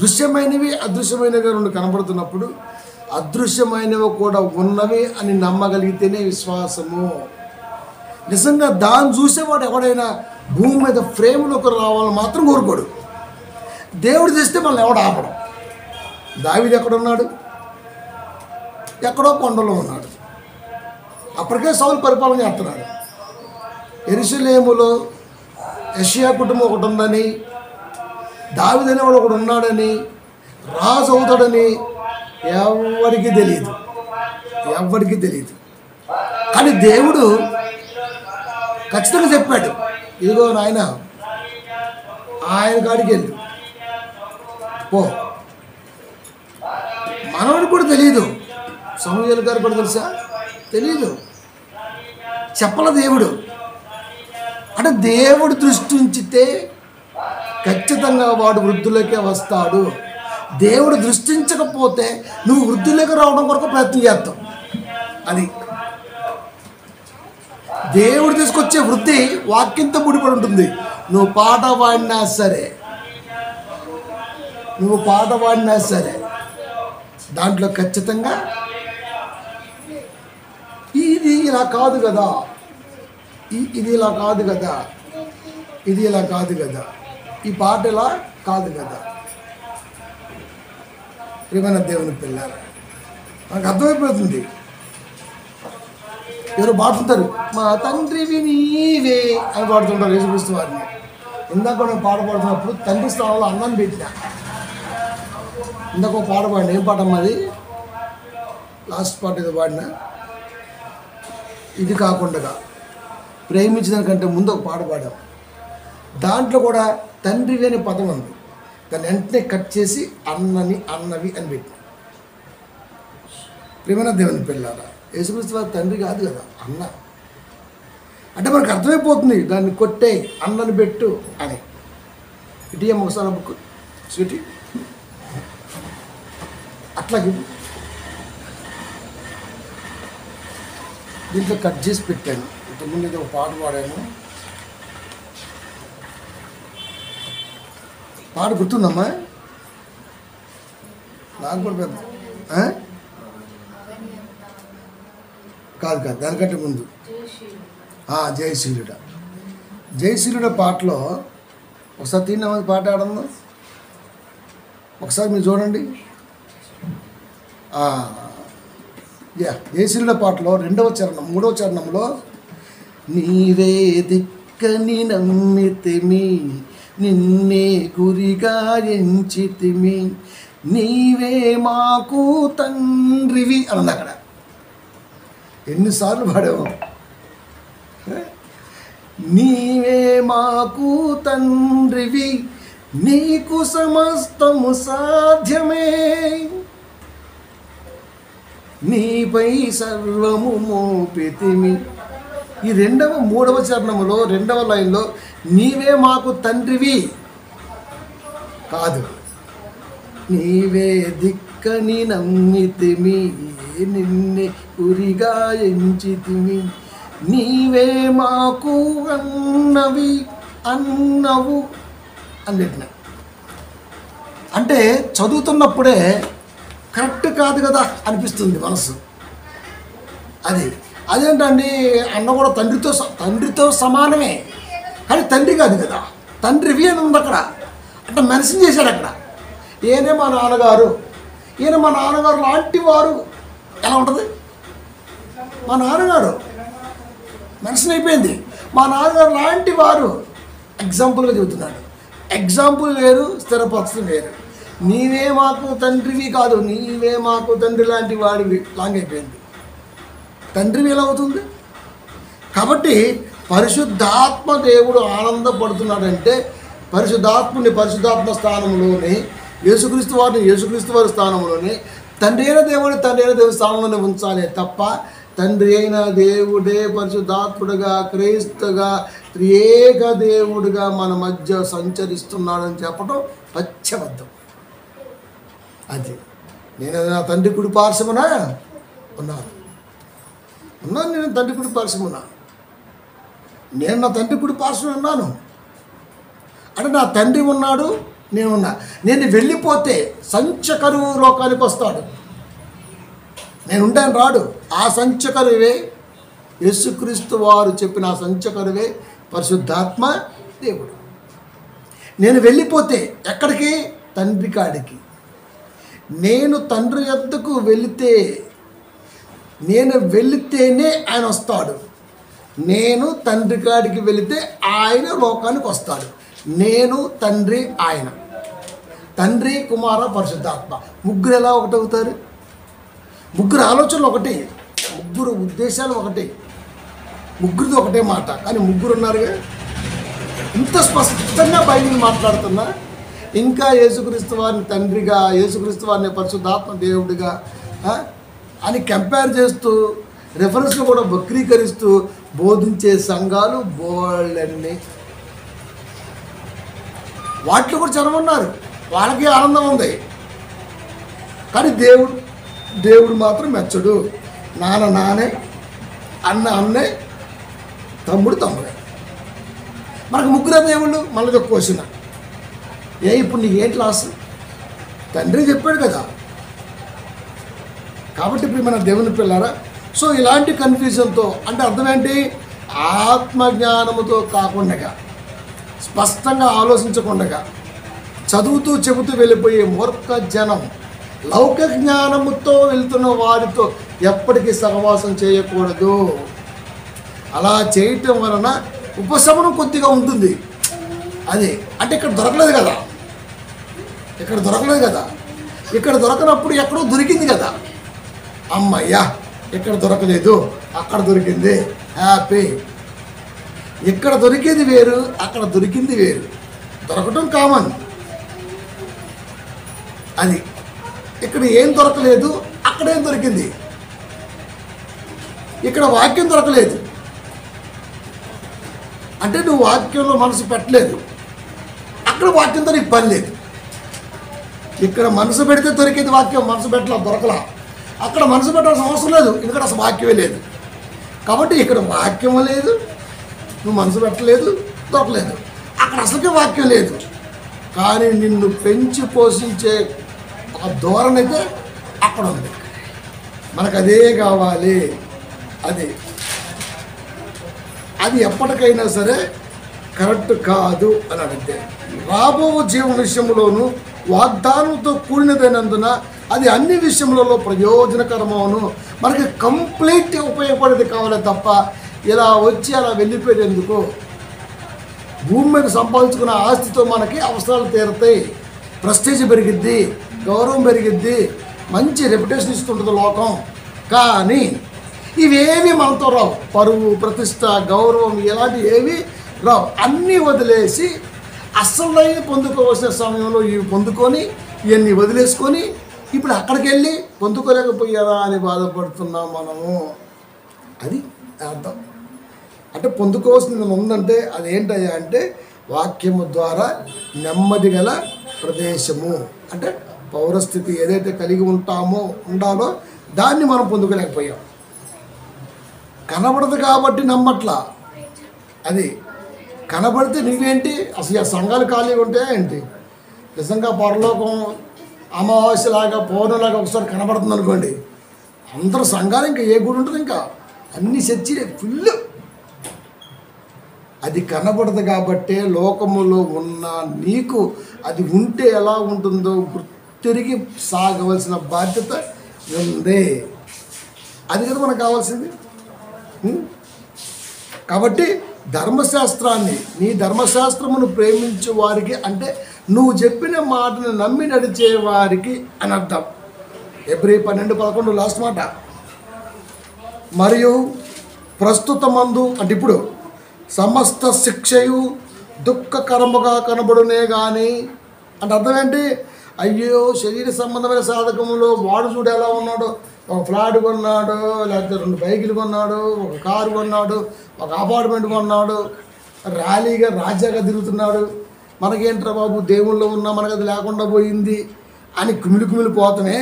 దృశ్యమైనవి అదృశ్యమైనవి రెండు కనబడుతున్నప్పుడు, అదృశ్యమైనవి కూడా ఉన్నవి అని నమ్మగలిగితేనే విశ్వాసము. నిజంగా దాన్ని చూసేవాడు ఎవడైనా భూమి మీద ఫ్రేమ్లోకి రావాలని మాత్రం కోరుకోడు. దేవుడు చేస్తే మనల్ని ఎవడు ఆపడం. దావీదు ఎక్కడున్నాడు? ఎక్కడో కొండలో ఉన్నాడు. అప్పటికే సౌలు పరిపాలన చేస్తున్నాడు. యెరూషలేములో యెషయా కుటుంబం ఒకటి ఉందని, దావీదు అనేవాడు ఒకడు ఉన్నాడని, రాజు అవుతాడని ఎవరికి తెలియదు. కానీ దేవుడు ఖచ్చితంగా చెప్పాడు, ఇదిగో నాయన ఆయన కాడికి వెళ్ళు పో. మనవాడికి కూడా తెలియదు. సమూయేలు గారు కూడా తెలుసా? తెలియదు. చెప్పల దేవుడు. అంటే దేవుడు దృష్టి ఉంచితే ఖచ్చితంగా వాడు వృద్ధులకే వస్తాడు. దేవుడు దృష్టించకపోతే నువ్వు వృద్ధులకి రావడం కొరకు ప్రయత్నం చేస్తావు. అది దేవుడు తీసుకొచ్చే వృద్ధి వాక్యంతో ముడిపడి ఉంటుంది. నువ్వు పాట పాడినా సరే దాంట్లో ఖచ్చితంగా ఇది ఇలా కాదు కదా, ఇది ఇలా కాదు కదా, ఈ పాట ఇలా కాదు కదా. ప్రియమైన దేవుని పిల్లారా, మనకు అర్థమైపోతుంది. ఎవరు పాడుతుంటారు, మా తండ్రివి నీవే అని పాడుతుంటారు యేసుక్రీస్తు వారిని. ఇందాక నేను పాట పాడుతున్నప్పుడు తండ్రి స్థానంలో అన్నాన్ని పెట్టినా. ఇందాక పాట పాడిన, ఏం పాట అమ్మది? లాస్ట్ పాట ఏదో పాడినా. ఇది కాకుండా ప్రేమించిన కంటే ముందు ఒక పాట పాడాం. దాంట్లో కూడా తండ్రివి అనే పదం ఉంది. దాన్ని వెంటనే కట్ చేసి అన్నవి అని పెట్టిన. ప్రియమైన దేవుని పిల్లారా, యేసుక్రీస్తు వారి తండ్రి కాదు కదా, అన్న. అంటే మనకు అర్థమైపోతుంది, దాన్ని కొట్టే అన్నని పెట్టు అని. ఇటీ ఒకసారి బుక్ స్వీటీ అట్లాగే దీంట్లో కట్ చేసి పెట్టాను. ఇంతకుముందు ఇది ఒక పాట పాడాను. పాట గుర్తుందమ్మా? నాకు కూడా పెద్ద కాదు దానికంటే ముందు జయశీలుడ పాటలో ఒకసారి తిన్నమంది పాట ఆడందా? ఒకసారి మీరు చూడండి. జయశీలుడ పాటలో 2వ చరణం 3వ చరణంలో, నీవే దిక్కని నమ్మితిమి, నిన్నే గురిగా ఎంచితిమి, నీవే మాకు తండ్రివి అన్నది. అక్కడ ఎన్నిసార్లు పాడాము? నీవే మాకు తండ్రివి, నీకు సమస్తము సాధ్యమే, నీపై సర్వము మోపితిమి. ఈ 3వ చరణములో 2వ లైన్లో నీవే మాకు తండ్రివి కాదు, నీవే దిక్కని నమ్మితిమి, నిన్నే గురిగా ఎంచితిమి, నీవే మాకు అన్నవు అని పెట్టిన. అంటే చదువుతున్నప్పుడే కరెక్ట్ కాదు కదా అనిపిస్తుంది మనసు. అదేంటండి, అన్న కూడా తండ్రితో సమానమే, కానీ తండ్రి కాదు కదా, తండ్రివి అని ఉంది అక్కడ. అంటే మెన్షన్ చేశాడు అక్కడ. ఈయన మా నాన్నగారు లాంటి వారు. ఎలా ఉంటుంది? మా నాన్నగారు మెన్షన్ అయిపోయింది. మా నాన్నగారు లాంటి వారు ఎగ్జాంపుల్గా చెబుతున్నాడు. ఎగ్జాంపుల్ వేరు, స్థిరపరచడం వేరు. నీవే మాకు తండ్రివి కాదు, నీవే మాకు తండ్రి లాంటి వాడివి లాంగ్ అయిపోయింది. తండ్రివి ఎలా అవుతుంది? కాబట్టి పరిశుద్ధాత్మ దేవుడు ఆనందపడుతున్నాడంటే పరిశుద్ధాత్ముని పరిశుద్ధాత్మ స్థానంలోనే, యేసుక్రీస్తు వారి స్థానంలోనే, తండ్రి అయిన దేవుడి స్థానంలోనే ఉంచాలి తప్ప తండ్రి అయిన దేవుడే పరిశుద్ధాత్ముడుగా క్రీస్తుగా త్రియేక దేవుడిగా మన మధ్య సంచరిస్తున్నాడని చెప్పడం పచ్చబద్ధం. అది నేను నా తండ్రి కుడి పార్శ్వమున ఉన్నాను. నేను తండ్రి కుడి పార్శ్వమున నేను నా తండ్రి కుడి పార్శ్వమున ఉన్నాను అంటే నా తండ్రి ఉన్నాడు, నేనున్నా. నేను వెళ్ళిపోతే సంచకరువు లోకానికి వస్తాడు. నేను ఉంటాను రాడు. ఆ సంచకరువే యేసుక్రీస్తు వారు చెప్పిన ఆ సంచకరువే పరిశుద్ధాత్మ దేవుడు. నేను వెళ్ళిపోతే ఎక్కడికి? తండ్రి కాడికి. నేను తండ్రి యొద్దకు నేను వెళితేనే ఆయన వస్తాడు. నేను తండ్రి కాడికి వెళితే ఆయన లోకానికి వస్తాడు. నేను తండ్రి ఆయన, తండ్రి కుమార పరిశుద్ధాత్మ ముగ్గురు ఎలా ఒకటవుతారు? ముగ్గురు ఆలోచనలు ఒకటి, ముగ్గురు ఉద్దేశాలు ఒకటి, ముగ్గురిది ఒకటే మాట, కానీ ముగ్గురు ఉన్నారుగా. ఇంత స్పష్టంగా బైబిల్ మాట్లాడుతున్నా ఇంకా యేసుక్రీస్తు వారిని తండ్రిగా, యేసుక్రీస్తు వారిని పరిశుద్ధాత్మ దేవుడిగా అని కంపేర్ చేస్తూ రెఫరెన్స్ను కూడా వక్రీకరిస్తూ బోధించే సంఘాలు బోళ్ళన్నీ. వాటిలో కూడా జనమున్నారు, వాళ్ళకి ఆనందం ఉంది. కానీ దేవుడు మాత్రం మెచ్చడు. నాన్నే, అన్నే, తమ్ముడే. మనకు ముగ్గురే దేవుళ్ళు. మళ్ళీ క్వశ్చన్, ఇప్పుడు నీకు ఏంటి లాస్? తండ్రి చెప్పాడు కదా. కాబట్టి ఇప్పుడు మన దేవుని పిల్లారా, సో ఇలాంటి కన్ఫ్యూజన్తో అంటే అర్థం ఏంటి? ఆత్మజ్ఞానముతో కాకుండా, స్పష్టంగా ఆలోచించకుండా, చదువుతూ చెబుతూ వెళ్ళిపోయే మూర్ఖ జనం, లౌకిక జ్ఞానముతో వెళ్తున్న వారితో ఎప్పటికీ సహవాసం చేయకూడదు. అలా చేయటం వలన ఉపశమనం కొద్దిగా ఉంటుంది. అది అంటే ఇక్కడ దొరకలేదు కదా, ఇక్కడ దొరకనప్పుడు ఎక్కడో దొరికింది కదా. అమ్మయ్యా, ఇక్కడ దొరకలేదు, అక్కడ దొరికింది, హ్యాపీ. ఇక్కడ దొరికేది వేరు, అక్కడ దొరికింది వేరు. దొరకటం కామన్. అది ఇక్కడ ఏం దొరకలేదు, అక్కడేం దొరికింది. ఇక్కడ వాక్యం దొరకలేదు అంటే నువ్వు వాక్యంలో మనసు పెట్టలేదు, అక్కడ వాక్యంతో నీకు పని లేదు. ఇక్కడ మనసు పెడితే దొరికేది వాక్యం, మనసు పెట్టలా, దొరకలా. అక్కడ మనసు పెట్టాల్సిన అవసరం లేదు, ఎందుకంటే అసలు వాక్యమే లేదు. కాబట్టి ఇక్కడ వాక్యం లేదు, నువ్వు మనసు పెట్టలేదు, దొరకలేదు. అక్కడ అసలుకే వాక్యం లేదు, కానీ నిన్ను పెంచి పోషించే ఒక ధోరణి అయితే అక్కడ ఉంది. మనకు అదే కావాలి. అది ఎప్పటికైనా సరే కరెక్ట్ కాదు అని అడిగితే, రాబో జీవన విషయంలోనూ వాగ్దానంతో కూడినదైనందున అది అన్ని విషయములలో ప్రయోజనకరమవును. మనకి కంప్లీట్ ఉపయోగపడేది కావాలి తప్ప ఇలా వచ్చి అలా వెళ్ళిపోయేది ఎందుకు? భూమి మీద సంపాదించుకున్న ఆస్తితో మనకి అవసరాలు తీరుతాయి, ప్రెస్టీజ్ పెరిగిద్ది, గౌరవం పెరిగిద్ది, మంచి రెప్యుటేషన్ ఇస్తుంటుంది లోకం. కానీ ఇవేవి మనతో రావు. పరువు, ప్రతిష్ట, గౌరవం ఇలాంటివి ఏవి రావు. అన్నీ వదిలేసి అసలైన పొందుకోవాల్సిన సమయంలో ఇవి పొందుకొని ఇవన్నీ వదిలేసుకొని ఇప్పుడు అక్కడికి వెళ్ళి పొందుకోలేకపోయారా అని బాధపడుతున్నాం మనము. అది అర్థం. అంటే పొందుకోవాల్సింది ఉందంటే అదేంటయ్యా అంటే వాక్యము ద్వారా నెమ్మది గల ప్రదేశము. అంటే పౌరస్థితి ఏదైతే కలిగి ఉండాలో దాన్ని మనం పొందుకోలేకపోయాం. కనబడదు కాబట్టి నమ్మట్లా. అది కనబడితే నువ్వేంటి అసలు ఆ సంఘాలు ఖాళీగా ఉంటే ఏంటి? నిజంగా పరలోకం అమావాస్యలాగా పౌర్ణలాగా ఒకసారి కనబడుతుంది అనుకోండి, అందరూ సంఘాలు ఇంకా ఏ గుడి ఉంటుంది, ఇంకా అన్ని చర్చిలే ఫుల్. అది కనబడదు కాబట్టే లోకములో ఉన్న నీకు అది ఉంటే ఎలా ఉంటుందో తిరిగి సాగవలసిన బాధ్యత ఉంది. అది కదా మనకు కావాల్సింది. కాబట్టి ధర్మశాస్త్రాన్ని, నీ ధర్మశాస్త్రమును ప్రేమించే వారికి అంటే నువ్వు చెప్పిన మాటను నమ్మి నడిచే వారికి అని అర్థం. Hebrews 12:11 లాస్ట్ మాట. మరియు ప్రస్తుతమందు అంటే ఇప్పుడు సమస్త శిక్షయు దుఃఖకరముగా కనబడునే కానీ అంటే అర్థం ఏంటి? అయ్యో శరీర సంబంధమైన సాధకములో వాడు చూడు ఎలా ఉన్నాడు, ఒక ఫ్లాట్ కొన్నాడు, లేకపోతే 2 బైకులు కొన్నాడు, ఒక కారు కొన్నాడు, ఒక అపార్ట్మెంట్ కొన్నాడు, ర్యాలీగా రాజ్యాగా తిరుగుతున్నాడు. మనకేంట్రా బాబు దేవుళ్ళు ఉన్నా మనకు అది లేకుండా పోయింది అని కుమిలిపోతనే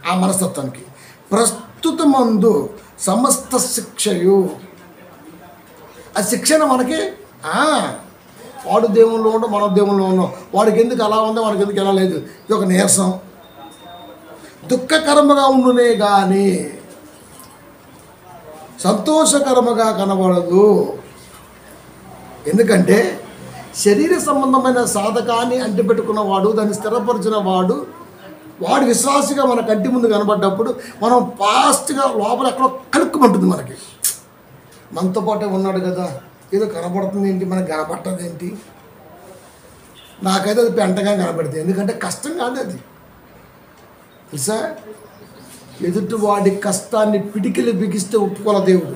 ఆ మనస్తత్వానికి. ప్రస్తుతమందు సమస్త శిక్షయు, ఆ శిక్షణ మనకి వాడు దేవుళ్ళు ఉండవు, మనం దేవుళ్ళు ఉన్నాం, వాడికి ఎందుకు అలా ఉందో వాడికి ఎందుకు ఎలా లేదు, ఇది ఒక నీరసం. దుఃఖకరముగా ఉండునే కానీ సంతోషకరముగా కనబడదు. ఎందుకంటే శరీర సంబంధమైన సాధకాన్ని అంటిపెట్టుకున్న వాడు, దాన్ని స్థిరపరిచిన వాడు, వాడు విశ్వాసిగా మన కంటి ముందు కనబడ్డప్పుడు మనం ఫాస్ట్గా లోపల ఎక్కడో కలుక్కుమంటుంది. మనకి మనతో పాటే ఉన్నాడు కదా, ఏదో కనబడుతుంది ఏంటి, మనకు కనబట్టదు ఏంటి? నాకైతే అది పెంటగా కనబడుతుంది. ఎందుకంటే కష్టం కాదు అది, తెలుసా? ఎదుటి వాడి కష్టాన్ని పిడికిలి బిగిస్తే ఒప్పుకోల దేవుడు.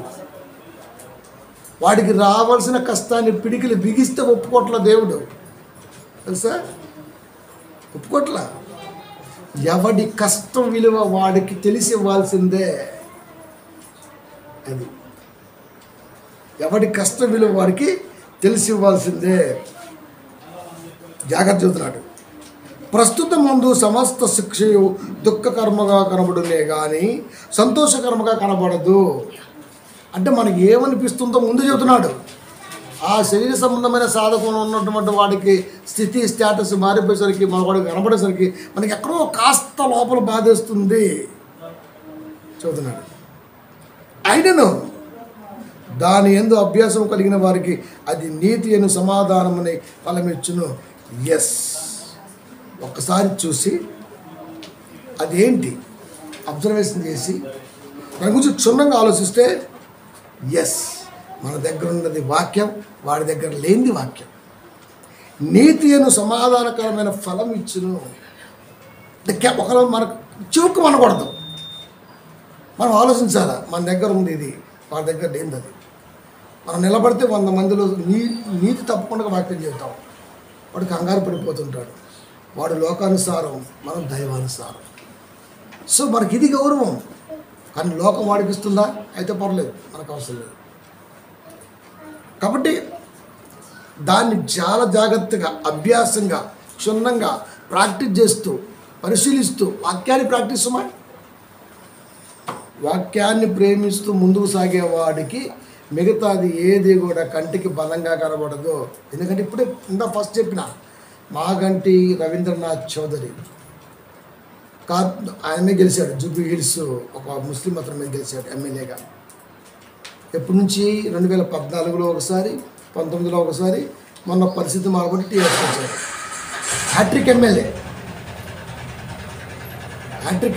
వాడికి రావాల్సిన కష్టాన్ని పిడికిలి బిగిస్తే ఒప్పుకోట్ల దేవుడు, తెలుసా? ఒప్పుకోట్ల. ఎవడి కష్టం విలువ వాడికి తెలిసి ఇవ్వాల్సిందే. అది ఎవడి కష్టం విలువ వాడికి తెలిసి ఇవ్వాల్సిందే. జాగ్రత్త చెబుతున్నాడు. ప్రస్తుతం ముందు సమస్త శిక్షయు దుఃఖకర్మగా కనబడునే కానీ సంతోషకర్మగా కనబడదు. అంటే మనకి ఏమనిపిస్తుందో ముందు చెబుతున్నాడు. ఆ శరీర సంబంధమైన సాధకంలో ఉన్నటువంటి వాడికి స్థితి స్టేటస్ మారిపోయేసరికి, మన వాడికి కనబడేసరికి మనకి ఎక్కడో కాస్త లోపల బాధేస్తుంది చెబుతున్నాడు. అయినను దాని యందు అభ్యాసం కలిగిన వారికి అది నీతి అను సమాధానముని ఫలమిచ్చును. ఎస్, ఒక్కసారి చూసి అదేంటి అబ్జర్వేషన్ చేసి దాని గురించి క్షుణ్ణంగా ఆలోచిస్తే ఎస్, మన దగ్గర ఉన్నది వాక్యం, వాడి దగ్గర లేనిది వాక్యం. నీతి అను సమాధానకరమైన ఫలం ఇచ్చును. ఒకవేళ మనకు చివుకు మనకూడదు, మనం ఆలోచించాలా, మన దగ్గర ఉంది ఇది, వాడి దగ్గర లేనిది అది. మనం నిలబడితే 100 మందిలో నీతి తప్పకుండా వాక్యం చెబుతాం. వాడు కంగారు పడిపోతుంటాడు. వాడు లోకానుసారం, మనం దైవానుసారం. సో మనకి ఇది గౌరవం. కానీ లోకం వాడికి ఇస్తుందా? అయితే పర్లేదు, మనకు అవసరం లేదు. కాబట్టి దాన్ని చాలా జాగ్రత్తగా, అభ్యాసంగా, క్షుణ్ణంగా ప్రాక్టీస్ చేస్తూ, పరిశీలిస్తూ, వాక్యాన్ని ప్రాక్టీస్ చేయమని, వాక్యాన్ని ప్రేమిస్తూ ముందుకు సాగేవాడికి మిగతాది ఏది కూడా కంటికి బలంగా కనబడదు. ఎందుకంటే ఇప్పుడే ఫస్ట్ చెప్పిన మాగంటి రవీంద్రనాథ్ చౌదరి ఆయనే గెలిచాడు. జూబ్లీ హిల్స్ ఒక ముస్లిం అతని మీద గెలిచాడు ఎమ్మెల్యేగా. ఎప్పటి నుంచి 2014లో ఒకసారి, 19లో ఒకసారి, మొన్న పరిస్థితి మారబట్టి టీఆర్ఎస్ వచ్చాడు. Hattrick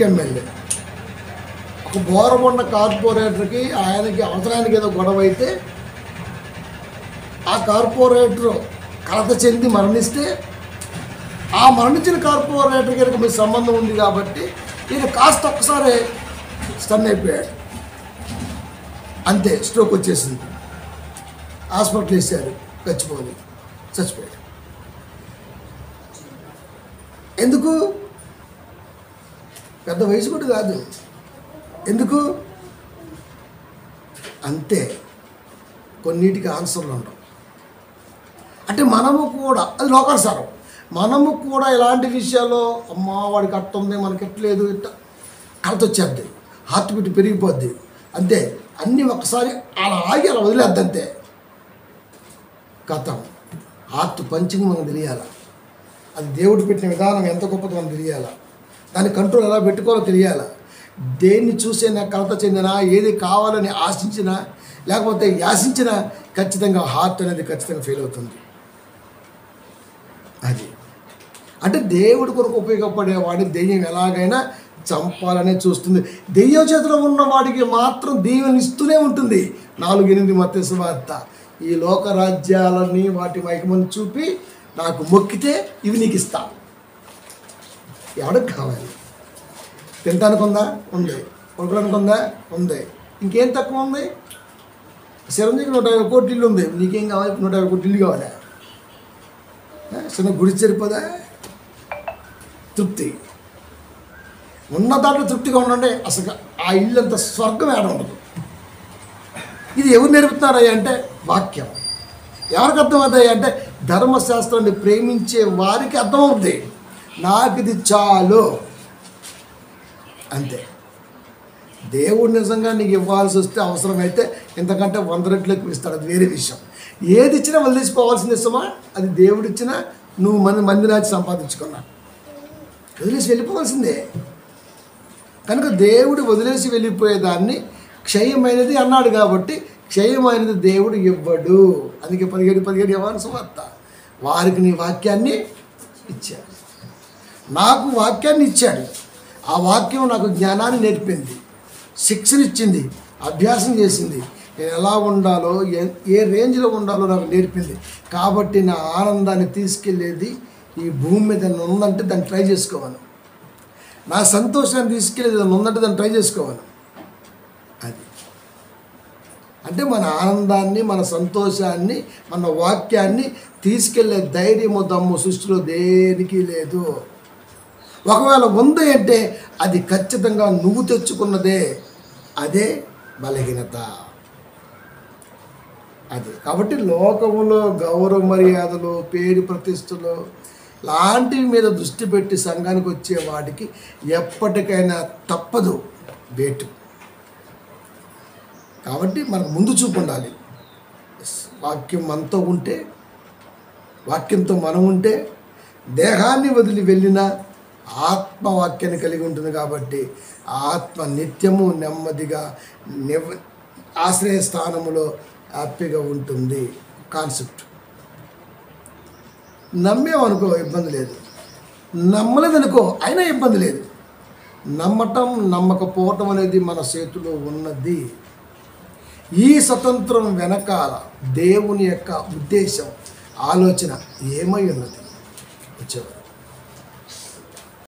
MLA. ఒక బోరబొండ కార్పొరేటర్కి ఆయనకి అవసరానికి ఏదో గొడవ అయితే ఆ కార్పొరేటర్ కలత చెంది మరణిస్తే ఆ మరణించిన కార్పొరేటర్ కనుక మీకు సంబంధం ఉంది కాబట్టి ఈయన కాస్త ఒక్కసారి స్టన్ అయిపోయాడు. అంతే, స్ట్రోక్ వచ్చేసింది. హాస్పిటల్ వేసారు, చచ్చిపోయాడు. ఎందుకు? పెద్ద వయసు కూడా కాదు. ఎందుకు? అంతే, కొన్నిటికి ఆన్సర్లు ఉండవు. అంటే మనము కూడా, అది లోకానుసారం, మనము కూడా ఇలాంటి విషయాల్లో అమ్మా వాడికి అట్ట ఉంది, మనకి ఎట్లేదు, ఇట్ట కలత వచ్చేద్ది, హార్ట్ బీట్ పెరిగిపోద్ది. అంతే, అన్నీ ఒకసారి అలా ఆగి అలా వదిలేద్ది. అంతే, కథం. హార్ట్ పంచింగ్ మనకు తెలియాలి. అది దేవుడు పెట్టిన విధానం ఎంత గొప్పదో మనకు తెలియాలి. దాని కంట్రోల్ ఎలా పెట్టుకోవాలో తెలియాలి. దేన్ని చూసైనా కలత చెందినా, ఏది కావాలని ఆశించినా లేకపోతే యాశించినా ఖచ్చితంగా హార్ట్ అనేది ఖచ్చితంగా ఫెయిల్ అవుతుంది. అది అంటే దేవుడి కొరకు ఉపయోగపడేవాడి దెయ్యం ఎలాగైనా చంపాలనే చూస్తుంది. దెయ్యం చేతిలో ఉన్న వాడికి మాత్రం దీవెన ఇస్తూనే ఉంటుంది. 4:8 మత్తయి సువార్త. ఈ లోక రాజ్యాలని వాటి మైకమని చూపి నాకు మొక్కితే ఇవి నీకు ఇస్తా. ఎవరికి కావాలి? తినడానికి ఉందా? ఉంది. కొనుక్కోడానికి ఉందా? ఉంది. ఇంకేం తక్కువ ఉంది? చిరంజీవికి 150 కోట్ల ఇల్లు ఉంది. నీకేం కావాలి? 150 కోట్ల ఇల్లు కావాలా? చిన్న గుడి సరిపోదా? తృప్తి ఉన్న దాంట్లో తృప్తిగా ఉండండి. అసలు ఆ ఇల్లు అంత స్వర్గం ఏడ ఉండదు. ఇది ఎవరు నేర్పుతున్నారయ్యా అంటే వాక్యం. ఎవరికి అర్థమవుతాయి అంటే ధర్మశాస్త్రాన్ని ప్రేమించే వారికి అర్థమవుతుంది. నాకు ఇది చాలు అంతే. దేవుడు నిజంగా నీకు ఇవ్వాల్సి వస్తే అవసరమైతే ఇంతకంటే 100 రెట్లు ఎక్కువ ఇస్తాడు. అది వేరే విషయం. ఏది ఇచ్చినా వదిలేసిపోవాల్సింది ఇష్టమా? అది దేవుడిచ్చినా నువ్వు మంది నాచి సంపాదించుకున్నా వదిలేసి వెళ్ళిపోవాల్సిందే. కనుక దేవుడు వదిలేసి వెళ్ళిపోయేదాన్ని క్షయమైనది అన్నాడు కాబట్టి క్షయమైనది దేవుడు ఇవ్వడు. అందుకే 17 యోహాను సువార్త. వారికి నీ వాక్యాన్ని ఇచ్చాడు. నాకు వాక్యాన్ని ఇచ్చాడు. ఆ వాక్యం నాకు జ్ఞానాన్ని నేర్పింది, శిక్షనిచ్చింది, అభ్యాసం చేసింది. నేను ఎలా ఉండాలో, ఏ రేంజ్లో ఉండాలో నాకు నేర్పింది. కాబట్టి నా ఆనందాన్ని తీసుకెళ్ళేది ఈ భూమి మీద ఉందంటే దాన్ని ట్రై చేసుకోవాలి. నా సంతోషాన్ని తీసుకెళ్ళేది దాన్ని ఉందంటే దాన్ని ట్రై చేసుకోవాలి. అది అంటే మన ఆనందాన్ని, మన సంతోషాన్ని, మన వాక్యాన్ని తీసుకెళ్లే ధైర్యము దమ్ము సృష్టిలో దేనికి లేదు. ఒకవేళ ఉంది అంటే అది ఖచ్చితంగా నువ్వు తెచ్చుకున్నదే. అదే బలహీనత. అది కాబట్టి లోకములో గౌరవ మర్యాదలు, పేరు ప్రతిష్టలు లాంటివి మీద దృష్టి పెట్టి సంఘానికి వచ్చే వాటికి ఎప్పటికైనా తప్పదు వేటు. కాబట్టి మనకు ముందు చూపు ఉండాలి. వాక్యం మనతో ఉంటే, వాక్యంతో మనం ఉంటే దేహాన్ని వదిలి వెళ్ళిన ఆత్మవాక్యాన్ని కలిగి ఉంటుంది. కాబట్టి ఆత్మ నిత్యము నెమ్మదిగా ఆశ్రయ స్థానములో హ్యాపీగా ఉంటుంది. కాన్సెప్ట్. నమ్మేమనుకో ఇబ్బంది లేదు, నమ్మలేదనుకో అయినా ఇబ్బంది లేదు. నమ్మటం నమ్మకపోవటం అనేది మన చేతిలో ఉన్నది. ఈ స్వతంత్రం వెనకాల దేవుని యొక్క ఉద్దేశం, ఆలోచన ఏమై ఉన్నది వచ్చేవారు.